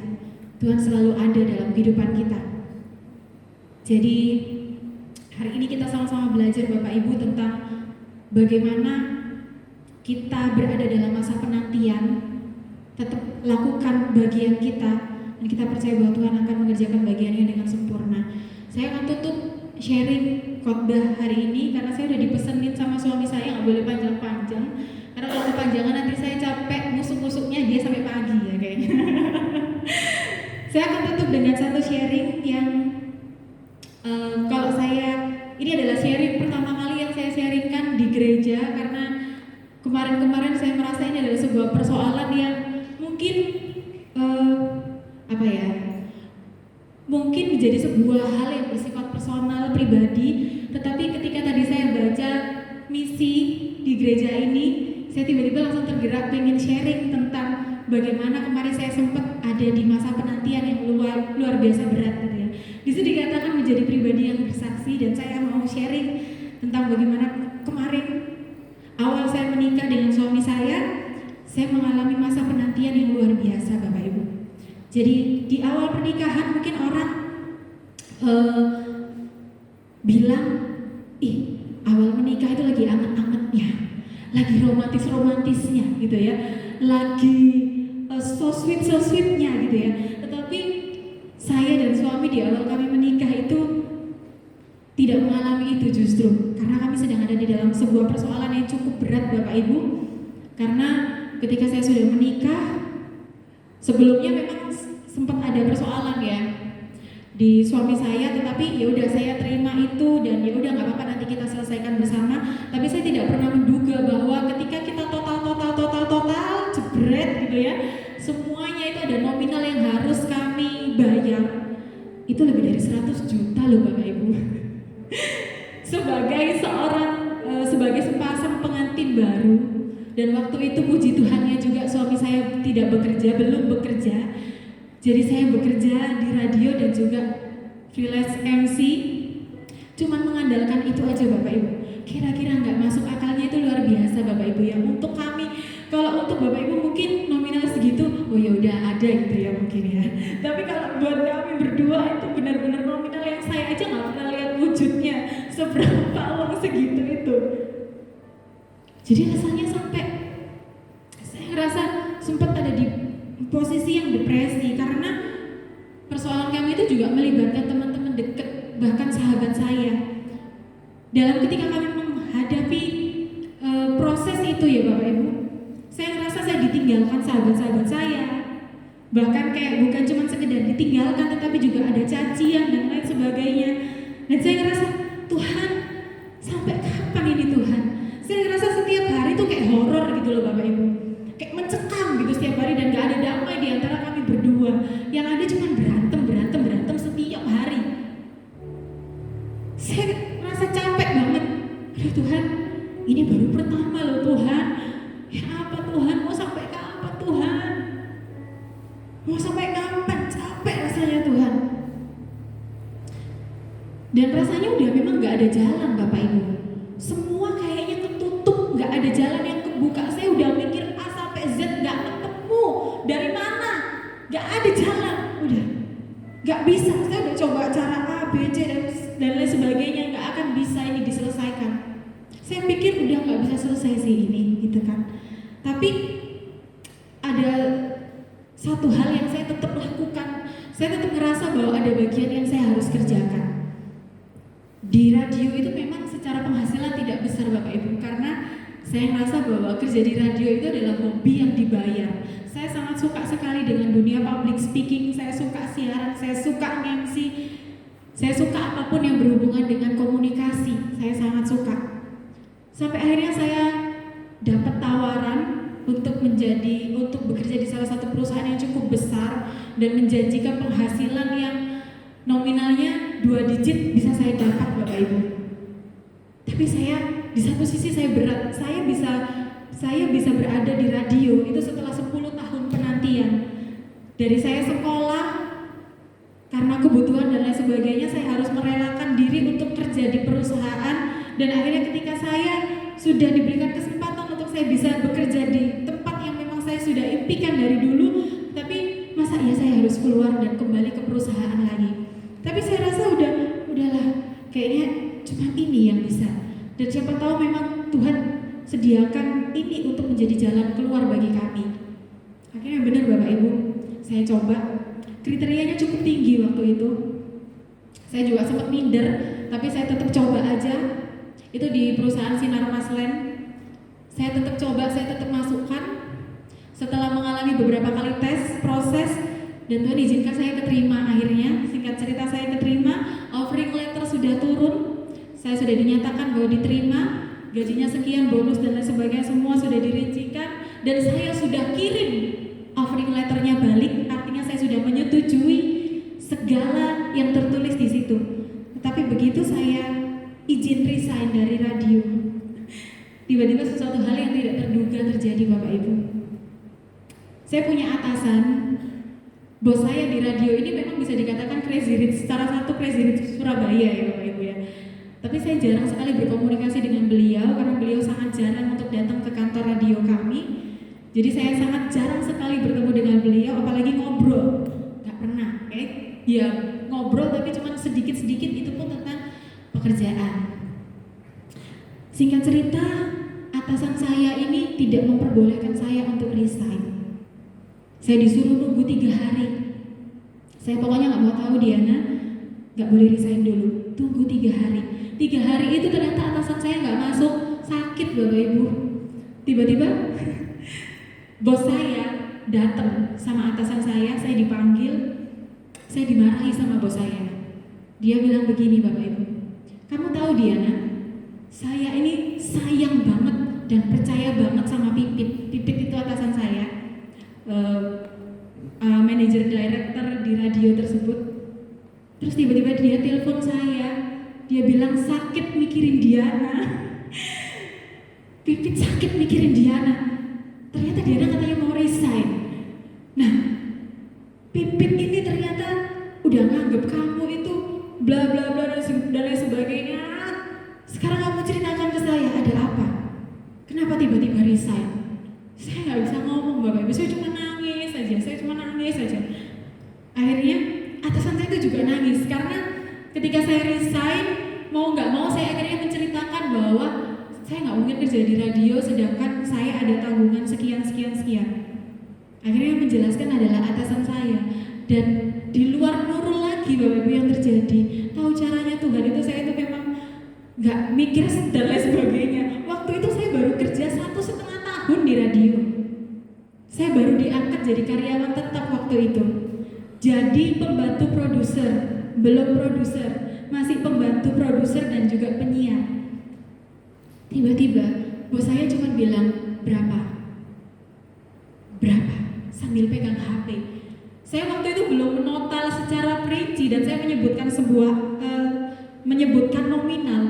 S1: Tuhan selalu ada dalam kehidupan kita. Jadi hari ini kita sama-sama belajar Bapak Ibu tentang bagaimana kita berada dalam masa penantian, tetap lakukan bagian kita, dan kita percaya bahwa Tuhan akan mengerjakan bagiannya dengan sempurna. Saya akan tutup sharing khotbah hari ini karena saya udah dipesenin sama suami saya nggak boleh panjang-panjang. Karena kalau kepanjangan nanti saya capek musuk-musuknya dia sampai pagi ya kayaknya. Saya akan tutup dengan satu sharing yang kalau ini adalah sharing pertama kali yang saya sharingkan di gereja karena kemarin-kemarin saya merasa ini adalah sebuah persoalan yang mungkin mungkin menjadi sebuah hal yang bersifat personal, pribadi, tetapi ketika tadi saya baca misi di gereja ini, saya tiba-tiba langsung tergerak pengen sharing tentang bagaimana kemarin saya sempat ada di masa penantian yang luar biasa berat gitu ya. Di sini dikatakan menjadi pribadi yang bersaksi, dan saya mau sharing tentang bagaimana kemarin awal saya menikah dengan suami saya mengalami masa penantian yang luar biasa Bapak Ibu. Jadi di awal pernikahan mungkin orang bilang, awal menikah itu lagi anget-angetnya, lagi romantis-romantisnya gitu ya, lagi so sweet-nya gitu ya. Tetapi saya dan suami di awal kami menikah itu tidak mengalami itu justru, karena kami sedang ada di dalam sebuah persoalan yang cukup berat Bapak Ibu. Karena ketika saya sudah menikah, sebelumnya memang sempat ada persoalan ya di suami saya, tetapi ya udah saya terima itu dan ya udah nggak apa-apa nanti kita selesaikan bersama. Tapi saya tidak pernah menduga bahwa ketika kita total jebret gitu ya, semuanya itu ada nominal yang harus kami bayar. Itu lebih dari 100 juta loh Bapak Ibu. Sebagai sepasang pengantin baru, dan waktu itu puji Tuhannya juga suami saya tidak bekerja, belum bekerja. Jadi saya bekerja di radio dan juga freelance MC. Cuman mengandalkan itu aja Bapak Ibu. Kira-kira nggak masuk akalnya itu luar biasa Bapak Ibu ya. Untuk kami, kalau untuk Bapak Ibu mungkin nominal segitu, oh ya udah ada gitu ya mungkin ya. Tapi kalau buat kami berdua itu benar-benar nominal yang saya aja nggak pernah lihat wujudnya seberapa uang segitu itu. Jadi rasanya sampai saya ngerasa sempat ada di posisi yang depresi karena persoalan kami itu juga melibatkan teman-teman dekat, bahkan sahabat saya. Dalam ketika kami menghadapi proses itu ya Bapak Ibu, saya ngerasa saya ditinggalkan sahabat-sahabat saya. Bahkan kayak bukan cuma sekedar ditinggalkan, tetapi juga ada cacian dan lain sebagainya. Dan saya ngerasa, Tuhan, sampai kapan ini Tuhan? Saya ngerasa setiap hari tuh kayak horor gitu loh Bapak Ibu. Kayak mencekam gitu setiap hari dan gak ada damai di antara kami berdua. Yang ada cuma berantem setiap hari. Saya merasa capek banget. Aduh Tuhan, ini baru pertama loh Tuhan. Ya apa Tuhan, mau sampai kapan Tuhan? Mau sampai kapan? Capek rasanya Tuhan. Dan rasanya udah memang gak ada jalan Bapak Ibu. Semua kayaknya ketutup, gak ada jalan yang kebuka. Saya udah mikir A sampai Z gak ketemu. Dari mana? Gak ada jalan. Udah gak bisa. Saya udah coba cara A, B, C dan lain sebagainya. Gak akan bisa ini diselesaikan. Saya pikir udah gak bisa selesai sih ini gitu kan. Tapi ada satu hal yang saya tetap lakukan. Saya tetap ngerasa bahwa ada bagian yang saya harus kerjakan. Di radio itu memang secara penghasilan tidak besar Bapak Ibu, karena saya merasa bahwa kerja di radio itu adalah hobi yang dibayar. Saya sangat suka sekali dengan dunia public speaking, saya suka siaran, saya suka MC, saya suka apapun yang berhubungan dengan komunikasi, saya sangat suka. Sampai akhirnya saya dapat tawaran untuk bekerja di salah satu perusahaan yang cukup besar dan menjanjikan penghasilan yang nominalnya 2 digit bisa saya dapat Bapak Ibu. Tapi saya di satu sisi saya berat, saya bisa berada di radio itu setelah 10 tahun penantian. Dari saya sekolah karena kebutuhan dan lain sebagainya, saya harus merelakan diri untuk kerja di perusahaan, dan akhirnya ketika saya sudah diberikan kesempatan untuk saya bisa bekerja di tempat yang memang saya sudah impikan dari dulu, tapi masa iya saya harus keluar dan kembali ke perusahaan lagi. Tapi saya rasa udahlah, kayaknya cuma ini yang bisa. Dan siapa tahu memang Tuhan sediakan ini untuk menjadi jalan keluar bagi kami. Akhirnya benar Bapak Ibu, saya coba. Kriterianya cukup tinggi waktu itu. Saya juga sempat minder, tapi saya tetap coba aja. Itu di perusahaan Sinar Maslen. Saya tetap coba, saya tetap masukkan. Setelah mengalami beberapa kali tes, proses, dan Tuhan izinkan saya keterima akhirnya. Singkat cerita saya keterima, offering letter sudah turun, saya sudah dinyatakan bahwa diterima, gajinya sekian, bonus dan lain sebagainya semua sudah dirincikan, dan saya sudah kirim offering letternya balik, artinya saya sudah menyetujui segala yang tertulis di situ. Tetapi begitu saya izin resign dari radio, tiba-tiba sesuatu hal yang tidak terduga terjadi Bapak Ibu. Saya punya atasan, bos saya di radio ini memang bisa dikatakan crazy rich, salah satu crazy rich Surabaya ya Bapak Ibu ya. Tapi saya jarang sekali berkomunikasi dengan beliau karena beliau sangat jarang untuk datang ke kantor radio kami. Jadi saya sangat jarang sekali bertemu dengan beliau, apalagi ngobrol. Gak pernah, ya ngobrol tapi cuma sedikit-sedikit, itu pun tentang pekerjaan. Singkat cerita, atasan saya ini tidak memperbolehkan saya untuk resign. Saya disuruh nunggu 3 hari. Saya pokoknya gak mau tahu Diana, gak boleh resign dulu, tunggu 3 hari. 3 hari itu ternyata atasan saya gak masuk, sakit Bapak Ibu. Tiba-tiba bos saya datang sama atasan saya dipanggil, saya dimarahi sama bos saya. Dia bilang begini Bapak Ibu, kamu tahu Diana, saya ini sayang banget dan percaya banget sama Pipit. Pipit itu atasan saya. manajer director di radio tersebut. Terus tiba-tiba dia telepon saya, dia bilang sakit mikirin Diana. Pipit sakit mikirin Diana. Ternyata Diana katanya mau resign. Nah, Pipit ini ternyata udah nganggep kamu itu bla bla bla dan lain sebagainya. Sekarang kamu ceritakan ke saya, ada apa? Kenapa tiba-tiba resign? Saya nggak bisa ngomong Bapak Ibu, saya cuma nangis saja. Akhirnya atasan saya itu juga nangis karena ketika saya resign, mau nggak mau saya akhirnya menceritakan bahwa saya nggak mungkin kerja di radio sedangkan saya ada tanggungan sekian. Akhirnya yang menjelaskan adalah atasan saya, dan di luar Nurul lagi Bapak Ibu yang terjadi. Tahu caranya Tuhan itu, saya itu memang nggak mikir dan lain sebagainya. Waktu itu saya baru kerja 1,5 tahun di radio. Saya baru diangkat jadi karyawan tetap waktu itu. Jadi pembantu produser, belum produser, masih pembantu produser dan juga penyiar. Tiba-tiba bos saya cuma bilang berapa, sambil pegang HP. Saya waktu itu belum menotal secara perinci dan saya menyebutkan nominal.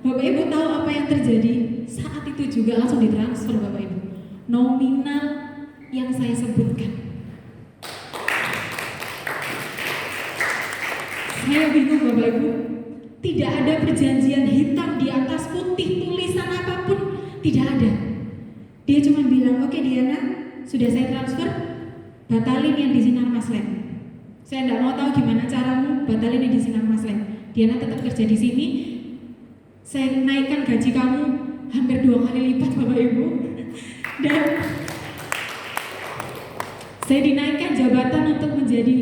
S1: Bapak Ibu tahu apa yang terjadi? Saat itu juga langsung ditransfer Bapak Ibu. Nominal yang saya sebutkan. Saya bingung Bapak Ibu. Tidak ada perjanjian hitam di atas putih, tulisan apapun tidak ada. Dia cuma bilang, oke Diana, sudah saya transfer, batalin yang di Sinar Maslen. Saya tidak mau tahu gimana caramu, batalin yang di Sinar Maslen. Diana tetap kerja di sini. Saya naikkan gaji kamu hampir 2 kali lipat Bapak Ibu. Dan saya dinaikkan jabatan untuk menjadi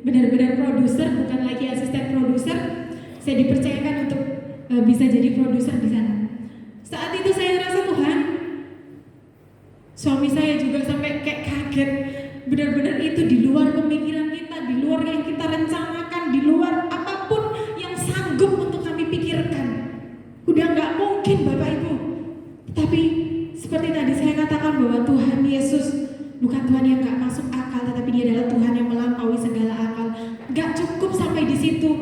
S1: benar-benar produser, bukan lagi asisten produser. Saya dipercayakan untuk bisa jadi produser di sana. Saat itu saya rasa Tuhan, suami saya juga sampai kayak kaget. Benar-benar itu di luar pemikiran kita, di luar yang kita rencanakan, di luar apapun yang sanggup untuk kami pikirkan. Udah nggak mungkin Bapak Ibu. Tapi seperti tadi saya katakan bahwa Tuhan Yesus bukan Tuhan yang nggak masuk akal, tetapi Dia adalah Tuhan yang melampaui segala akal. Nggak cukup sampai di situ.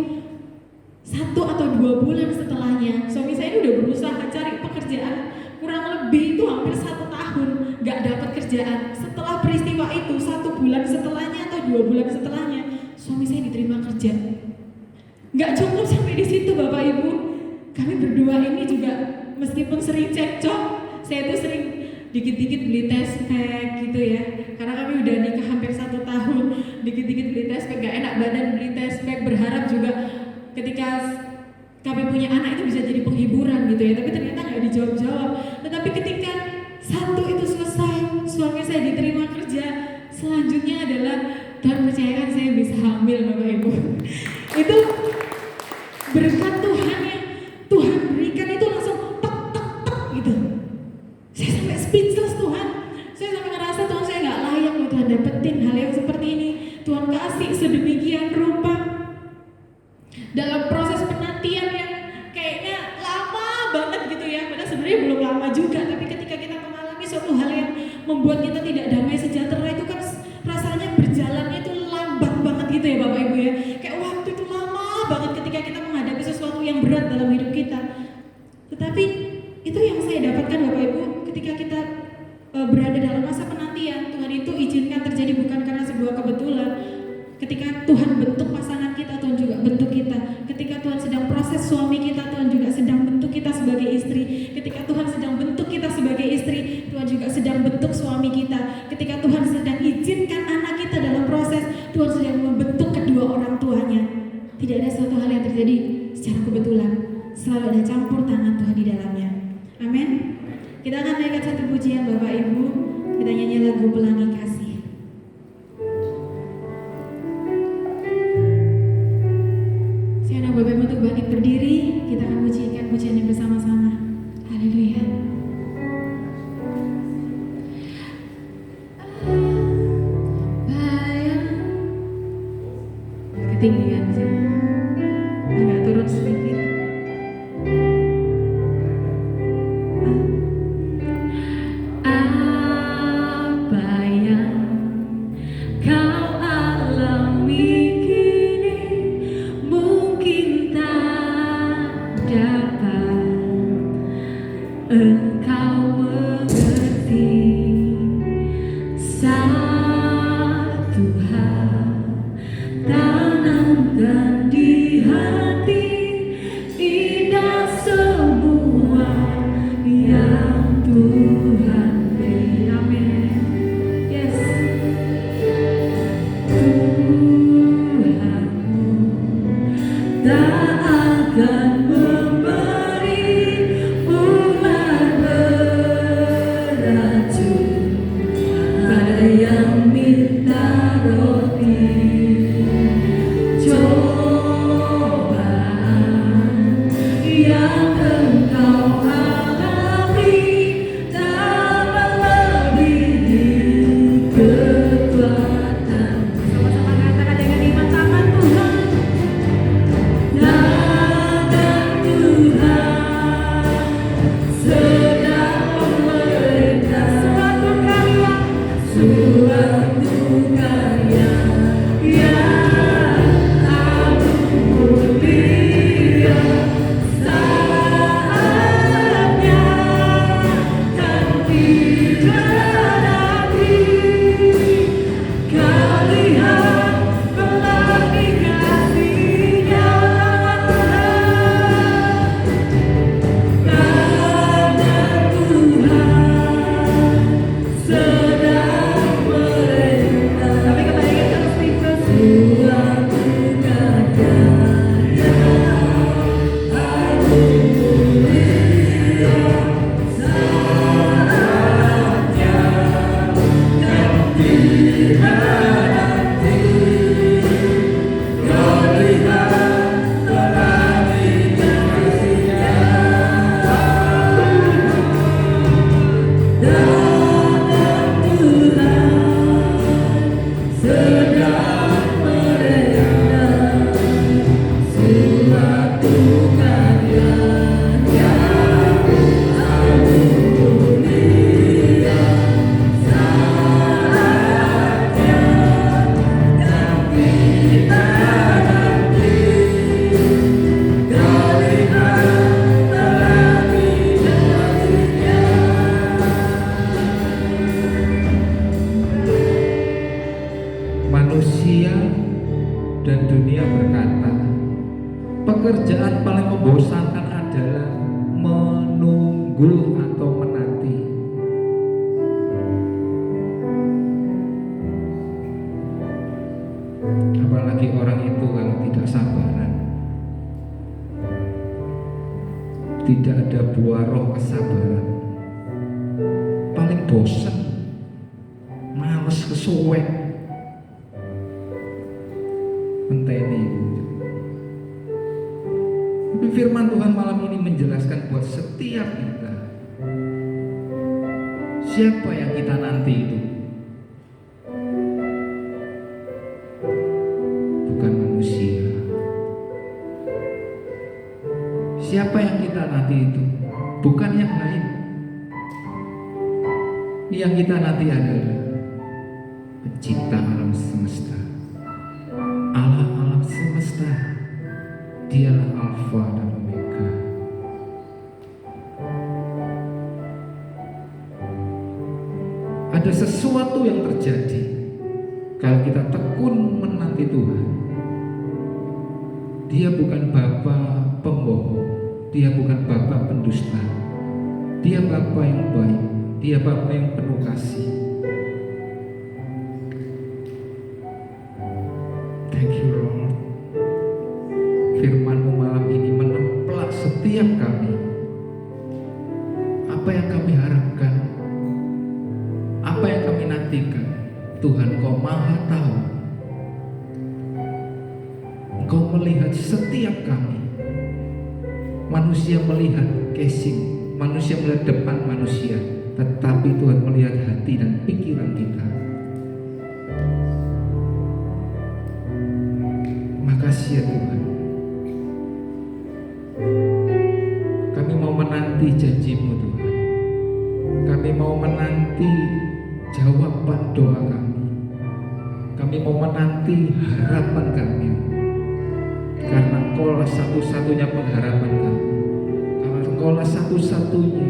S1: 1 atau 2 bulan setelahnya, suami saya ini udah berusaha cari pekerjaan, kurang lebih itu hampir 1 tahun nggak dapat kerjaan. Setelah peristiwa itu 1 bulan setelahnya atau 2 bulan setelahnya, suami saya diterima kerja. Nggak cukup sampai di situ Bapak Ibu. Kami berdua ini juga meskipun sering cekcok, saya itu sering dikit-dikit beli test pack gitu ya. Karena kami udah nikah hampir 1 tahun, dikit-dikit beli test pack, gak enak badan beli test pack, berharap juga ketika kami punya anak itu bisa jadi penghiburan gitu ya. Tapi ternyata gak dijawab-jawab. Tetapi ketika 1 itu selesai, suami saya diterima kerja, selanjutnya adalah Tuhan percayakan saya bisa hamil Bapak Ibu. Itu berkat Tuhan yang Tuhan berikan itu langsung tek gitu. Saya sampai speechless Tuhan. Saya sampai ngerasa Tuhan saya gak layak loh Tuhan dapetin hal yang seperti ini. Tuhan kasih sedemikian rupa dalam proses penantian yang kayaknya lama banget gitu ya. Padahal sebenarnya belum lama juga, tapi ketika kita mengalami suatu hal yang membuat kita tidak damai sejahtera, itu kan rasanya berjalannya itu lambat banget gitu ya Bapak Ibu ya. Kayak waktu itu lama banget ketika kita menghadapi sesuatu yang berat dalam hidup kita. Tetapi itu yang saya dapatkan Bapak Ibu, ketika kita berada dalam masa penantian, Tuhan itu izinkan terjadi bukan karena sebuah kebetulan. Ketika Tuhan bentuk pasangan kita, Tuhan juga bentuk kita. Ketika Tuhan sedang proses suami kita, Tuhan juga sedang bentuk kita sebagai istri. Ketika Tuhan sedang bentuk kita sebagai istri, Tuhan juga sedang bentuk suami kita. Ketika Tuhan sedang izinkan anak kita dalam proses, Tuhan sedang membentuk kedua orang tuanya. Tidak ada suatu hal yang terjadi secara kebetulan. Selalu ada campur tangan Tuhan di dalamnya. Amin. Kita akan naikkan 1 pujian Bapak Ibu. Kita nyanyi lagu Pelangi Kasih. Bapak Ibu untuk bangkit berdiri, kita akan pujikan pujian yang bersama-sama. Haleluya. Ketinggian sih, agak turun sedikit. Apa yang kau
S2: pekerjaan paling membosankan adalah menunggu atau menanti. Apalagi orang itu kalau tidak sabaran, tidak ada buah roh kesabaran, paling bosan, males, kesuwen, menteni. Tapi firman Tuhan malam ini menjelaskan buat setiap kita, siapa yang kita nanti itu bukan manusia. Siapa yang kita nanti itu bukan yang lain. Yang kita nanti adalah pencipta alam semesta, Allah alam semesta. Dialah Alfa dan Omega. Ada sesuatu yang terjadi kalau kita tekun menanti Tuhan. Dia bukan Bapa pembohong, Dia bukan Bapa pendusta, Dia Bapa yang baik, Dia Bapa yang penuh kasih. Thank you, Lord. Firman-Mu malam ini menempel setiap kami. Apa yang kami harapkan, apa yang kami nantikan, Tuhan Kau Maha tahu. Engkau melihat setiap kami. Manusia melihat casing, manusia melihat depan manusia, tetapi Tuhan melihat hati dan pikiran kita. Makasih ya Tuhan. Kami mau menanti janji-Mu Tuhan. Kami mau menanti jawaban doa kami. Kami mau menanti harapan kami. Karena Engkaulah satu-satunya pengharapan kami. Karena Engkaulah satu-satunya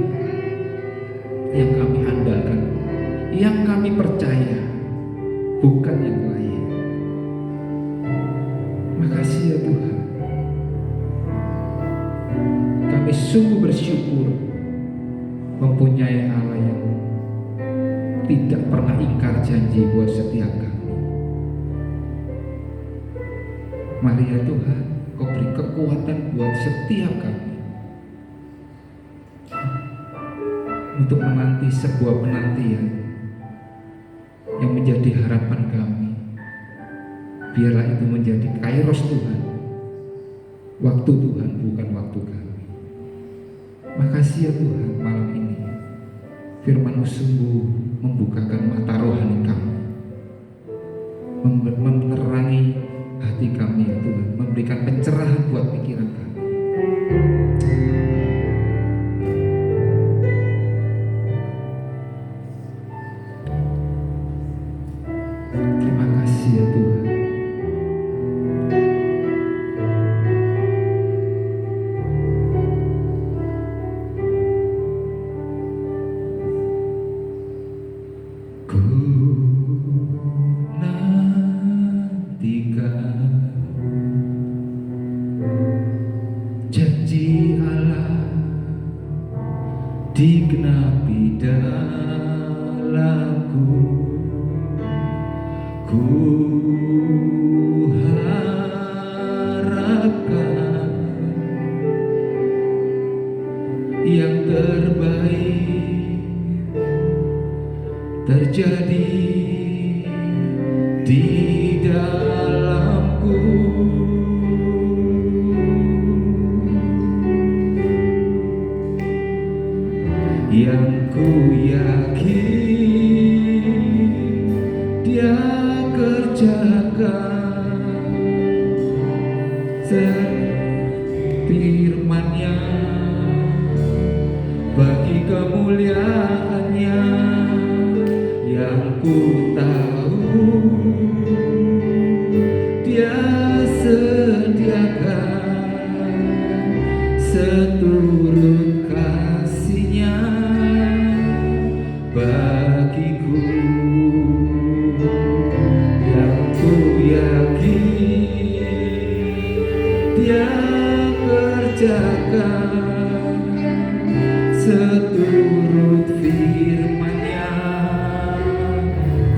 S2: yang kami andalkan, yang kami percaya, bukan yang lain. Makasih ya Tuhan. Kami sungguh bersyukur mempunyai Allah yang tidak pernah ingkar janji buat setiap kami. Mari ya Tuhan, Kau beri kekuatan buat setiap kami untuk menanti sebuah penantian yang menjadi harapan kami. Biarlah itu menjadi kairos Tuhan, waktu Tuhan bukan waktu kami. Makasih ya Tuhan, malam ini firman-Mu sungguh membukakan mata rohani kami, menerangi hati kami ya Tuhan, memberikan pencerahan buat pikiran kami. Terima kasih ya Tuhan. Ku nantikan janji Allah digenapi dalamku. Ku harapkan yang terbaik terjadi di dalamku. Yang ku yakin Dia kerjakan firman-Nya bagi kemuliaan-Nya. Yang ku tahu Dia sediakan seturut kasih-Nya bagiku. Yang ku yakin Dia kerjakan seturut firman-Nya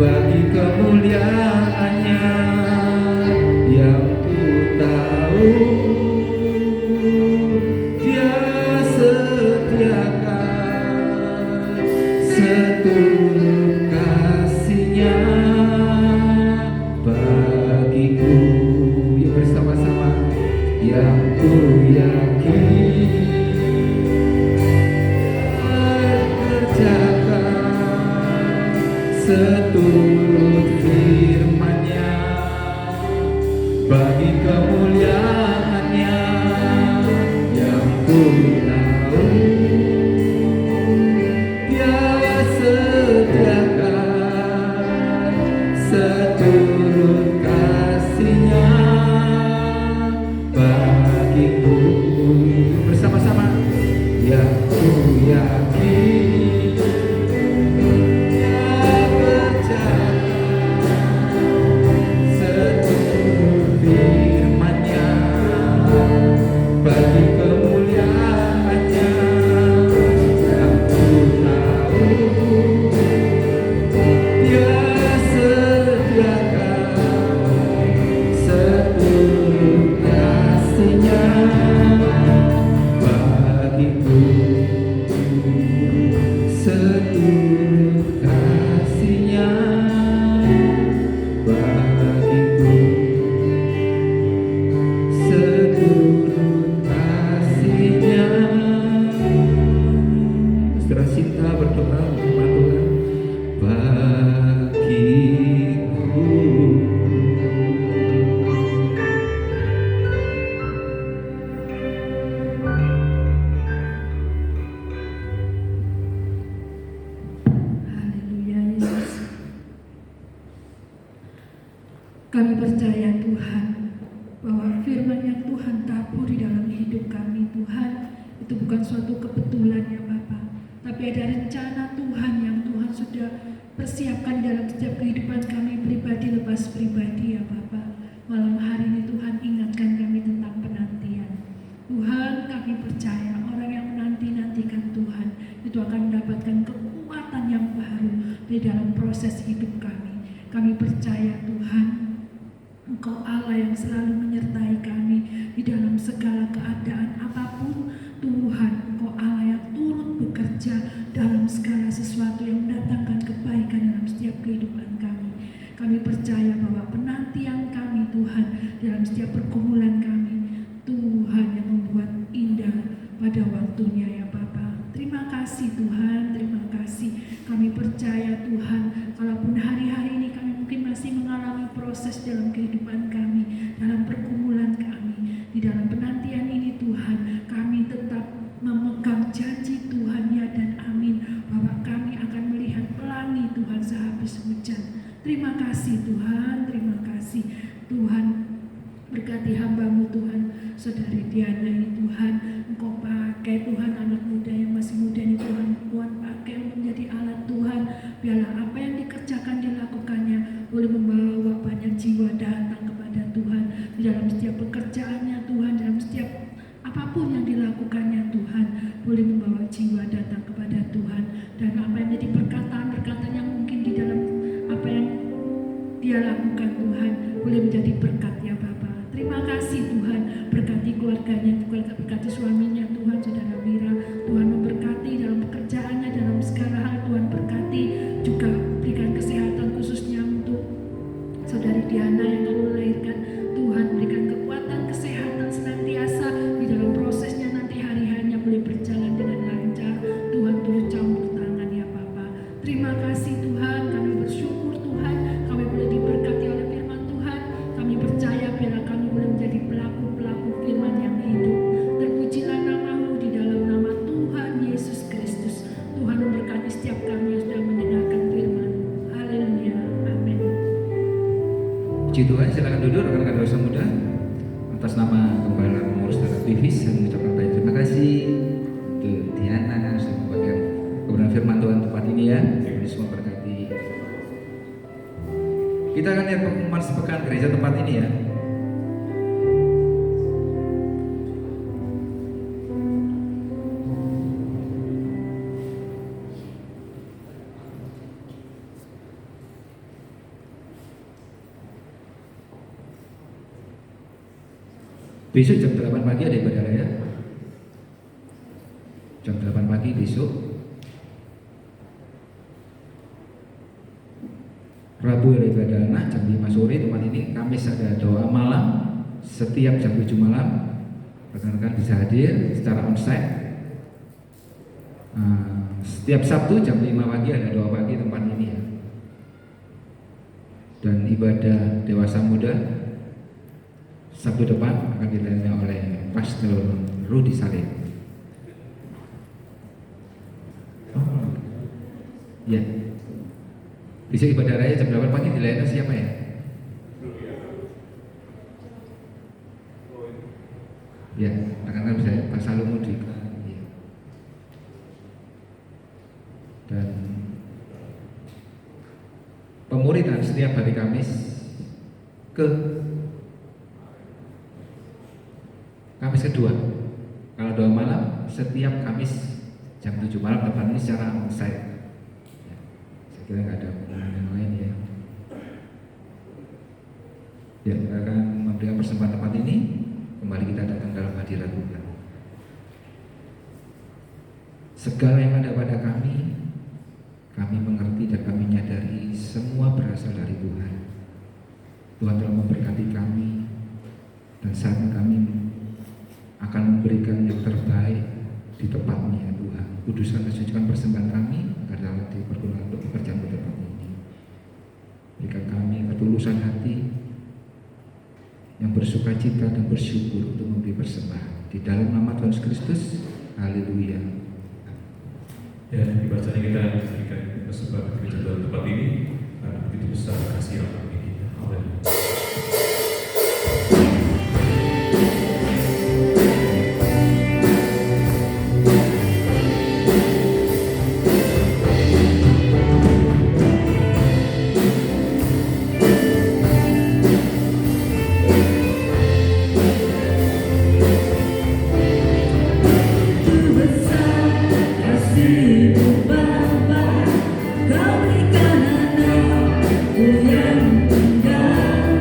S2: bagi kemuliaan-Nya. Yang ku tahu Dia sediakan seturut kasih-Nya bagiku. Yuk bersama-sama. Yang ku yakin kerjakan seturut firman-Nya bagi kemuliaan-Nya. Yang ku tahu Dia sediakan seturut kasih-Nya bagiku. Bersama-sama. Yang ku yakin Dia kerjakan seturut firman-Nya bagi kemuliaan-Nya. Yang ku tahu Dia sediakan seturut kasih-Nya bagiku. Seturut kasih-Nya bagiku. Seturut kasih-Nya. Saudara Sinta berdoa sama Tuhan bagiku.
S3: Haleluya Yesus. Kami percaya Tuhan bahwa firman yang Tuhan tabur di dalam hidup kami Tuhan, itu bukan suatu kebetulan ya Bapa, tapi ada rencana Tuhan yang Tuhan sudah persiapkan dalam setiap kehidupan kami pribadi lepas pribadi ya Bapa. Malam hari ini Tuhan ingatkan kami tentang penantian. Tuhan, kami percaya orang yang menanti-nantikan Tuhan itu akan mendapatkan kekuatan yang baru di dalam proses hidup kami. Kami percaya Tuhan, Engkau Allah Allah yang selalu menyertai kami di dalam segala keadaan apapun. Tuhan, Engkau Allah yang turut bekerja dalam segala sesuatu yang mendatangkan kebaikan dalam setiap kehidupan kami. Kami percaya bahwa penantian kami Tuhan dalam setiap pergumulan kami, Tuhan yang membuat indah pada waktunya ya Bapa. Terima kasih Tuhan, terima kasih. Kami percaya Tuhan, kalaupun hari-hari ini kami mungkin masih mengalami proses dalam kehidupan kami, dalam pergumulan kami, di dalam penantian ini Tuhan, kami tetap memegang janji Tuhan ya dan amin, bahwa kami akan melihat pelangi Tuhan sehabis hujan. Terima kasih Tuhan, terima kasih Tuhan. Berkati hamba-Mu Tuhan, Saudari Diana ini Tuhan, Engkau pakai Tuhan anak muda yang masih muda ini Tuhan pakai untuk menjadi alat Tuhan. Biarlah apa yang dikerjakan dilakukannya boleh membawa banyak jiwa datang kepada Tuhan di dalam setiap pekerjaannya Tuhan, dalam setiap apapun yang dilakukannya Tuhan, boleh membawa jiwa datang kepada Tuhan. Dan apa yang menjadi perkataan-perkataan yang mungkin di dalam apa yang dia lakukan Tuhan, boleh menjadi berkat ya Bapa. Terima kasih Tuhan, berkati keluarganya, berkati suaminya Tuhan, Saudara Mira. Tuhan memberkati dalam pekerjaannya, dalam segala hal Tuhan berkati. Juga berikan kesehatan khususnya untuk Saudari Diana yang akan melahirkan. Tuhan berikan kekuatan, kesehatan senantiasa di dalam prosesnya, nanti hari-harinya boleh berjalan dengan lancar. Tuhan turut campur tangan ya Bapa. Terima kasih Tuhan, kami bersyukur Tuhan, kami boleh diberkati oleh firman Tuhan. Kami percaya biarlah kami boleh menjadi pelaku-pelaku firman yang hidup. Terpujilah nama-Mu di dalam nama Tuhan Yesus Kristus. Tuhan memberkati setiap kami yang sudah mendengarkan firman. Haleluya, amin.
S2: Puji Tuhan, silakan duduk rekan-rekan dosa muda. Atas nama Gembala Pengurus dan Aktivis, saya mengucapkan banyak terima kasih untuk Diana sudah membagikan kebenaran firman Tuhan tempat ini ya. Tuhan Yesus memberkati. Kita akan lihat pengumuman sepekan gereja tempat ini ya. Besok jam 8 pagi ada ibadah raya. Jam 8 pagi besok. Rabu ada ibadah anak jam 5 sore tempat ini. Kamis ada doa malam setiap jam 7 malam. Rekan-rekan bisa hadir secara onsite. Setiap Sabtu jam 5 pagi ada doa pagi tempat ini ya. Dan ibadah dewasa muda Sabtu depan akan dilayani oleh Pastor Rudi Salim. Ya. Bisa ibadah raya jam 8 pagi dilayani siapa ya? Ya, akan bisa Pak Salomo di ya. Dan pemuridan setiap hari Kamis Kamis kedua. Kalau doa malam setiap Kamis jam 7 malam tempat ini secara onsite. Ya, saya kira nggak ada pengumuman yang lain ya. Ya, kita akan memberikan persembahan tempat ini. Kembali kita datang dalam hadirat Tuhan. Segala yang ada pada kami mengerti dan kami menyadari semua berasal dari Tuhan. Tuhan telah memberkati kami dan saatnya kami akan memberikan yang terbaik di tempatnya Tuhan. Kuduskan dan sucikan persembahan kami agar dapat dipergunakan untuk pekerjaan tempat ini. Berikan kami ketulusan hati yang bersuka cita dan bersyukur untuk memberi persembahan di dalam nama Tuhan Yesus Kristus. Haleluya.
S4: Ya, dibacanya kita berikan persembahan gereja dalam tempat ini karena begitu besar kasih Allah bagi kita. Haleluya.
S5: Kau berikan anak yang tunggal.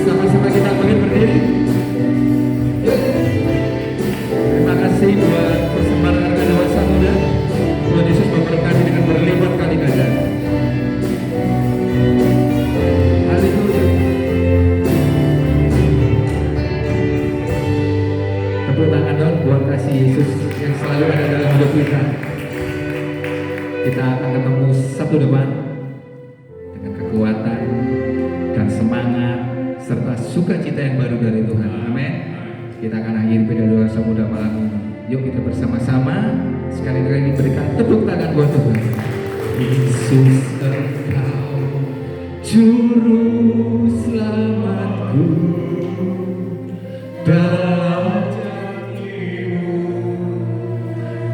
S2: Sama-sama kita boleh berdiri. Terima kasih buat persembahan harga dewasa muda. Tuhan Yesus memberkati dengan berlipat kali ganda. Haleluya. Tepuk tangan dong buat kasih Yesus yang selalu ada dalam hidup kita. Kita akan ketemu Sabtu depan dengan kekuatan dan semangat serta sukacita yang baru dari Tuhan. Amin. Kita akan akhiri pada doa semudah malam ini. Yuk kita bersama-sama sekali lagi berikan tepuk tangan buat Tuhan. Yesus Engkau Juru Selamatku, dalam janji-Mu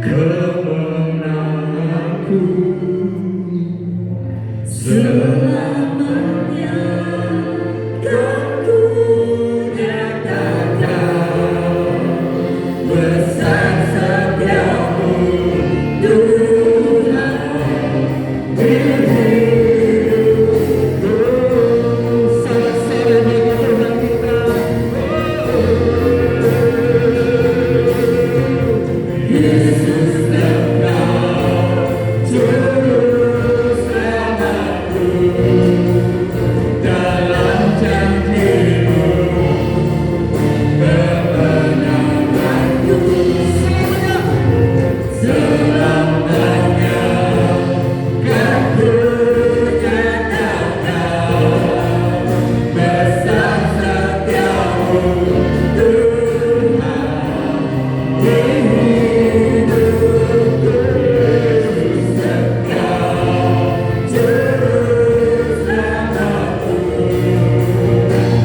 S2: kemenanganku. Selamanya kan ku nyatakan besar setiamu Tuhan di hidupku. Sorak-sorai bagi Tuhan kita. Yesus Engkau Juru Selamatku, dalam janji-Mu kemenanganku. Selamanya kan ku nyatakan besar setiamu Tuhan di hidupku. Yesus Engkau Juru Selamatku,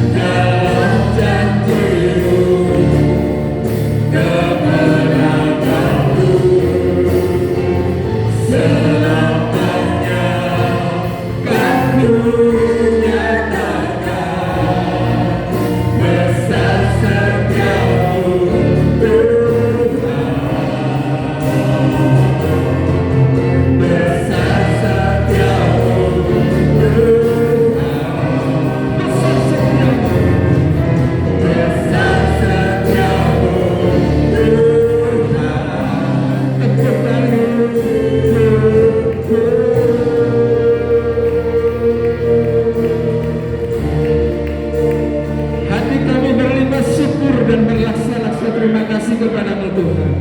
S2: dalam janji-Mu kemenanganku. Selamanya kan ku nyatakan besar setiamu Tuhan, besar setiamu Tuhan, besar setiamu Tuhan. Tepuk tangan. Hati kami berlimpah syukur dan berlaksa-laksa terima kasih kepada-Mu Tuhan.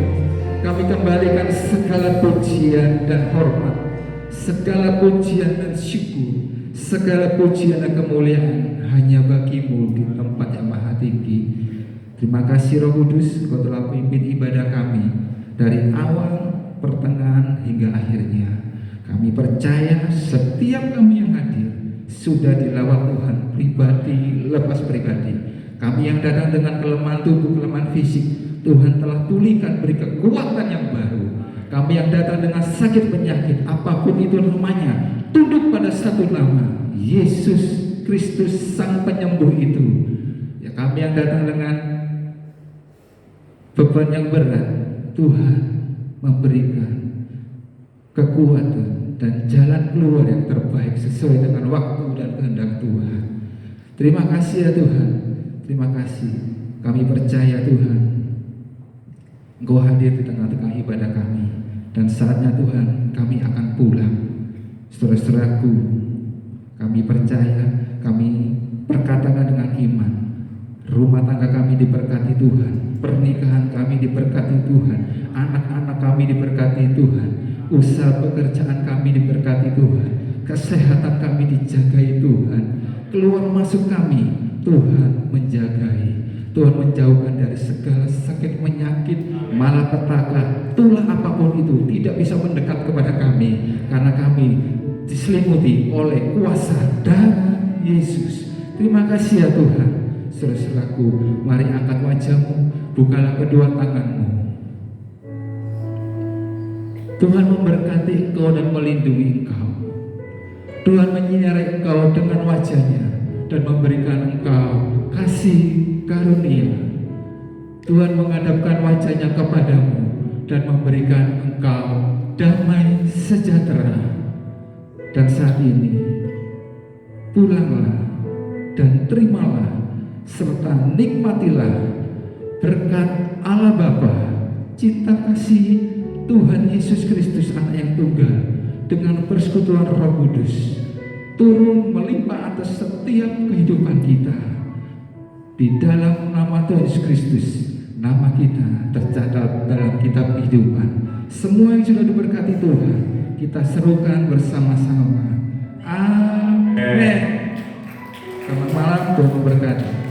S2: Kami kembalikan segala pujian dan hormat, segala pujian dan syukur, segala pujian dan kemuliaan hanya bagi-Mu di tempat yang maha tinggi. Terima kasih Roh Kudus, Kau telah pimpin ibadah kami dari awal, pertengahan hingga akhirnya. Kami percaya setiap kami yang hadir sudah dilawat Tuhan pribadi lepas pribadi. Kami yang datang dengan kelemahan tubuh, kelemahan fisik, Tuhan telah pulihkan, beri kekuatan yang baru. Kami yang datang dengan sakit penyakit, apapun itu namanya, tunduk pada satu nama, Yesus Kristus Sang Penyembuh itu. Ya, kami yang datang dengan beban yang berat, Tuhan memberikan kekuatan dan jalan keluar yang terbaik sesuai dengan waktu dan kehendak Tuhan. Terima kasih ya Tuhan, terima kasih. Kami percaya Tuhan, Engkau hadir di tengah-tengah ibadah kami, dan saatnya Tuhan kami akan pulang. Saudara-saudaraku, kami percaya, kami perkatakan dengan iman, rumah tangga kami diberkati Tuhan, pernikahan kami diberkati Tuhan, anak-anak kami diberkati Tuhan, usaha pekerjaan kami diberkati Tuhan, kesehatan kami dijagai Tuhan, keluar masuk kami Tuhan menjagai, Tuhan menjauhkan dari segala sakit penyakit, malapetaka, tulah apapun itu tidak bisa mendekat kepada kami, karena kami diselimuti oleh kuasa darah Yesus. Terima kasih ya Tuhan. Saudara-saudaraku, mari angkat wajahmu, bukalah kedua tanganmu. Tuhan memberkati engkau dan melindungi engkau. Tuhan menyinari engkau dengan wajahnya dan memberikan engkau kasih karunia. Tuhan menghadapkan wajahnya kepadamu dan memberikan engkau damai sejahtera. Dan saat ini, pulanglah dan terimalah serta nikmatilah berkat Allah Bapa, cinta kasih Tuhan Yesus Kristus Anak yang tunggal, dengan persekutuan Roh Kudus turun melimpah atas setiap kehidupan kita. Di dalam nama Tuhan Yesus Kristus, nama kita tercatat dalam kitab kehidupan. Semua yang sudah diberkati Tuhan, kita serukan bersama-sama. Amin. Selamat malam, Tuhan memberkati.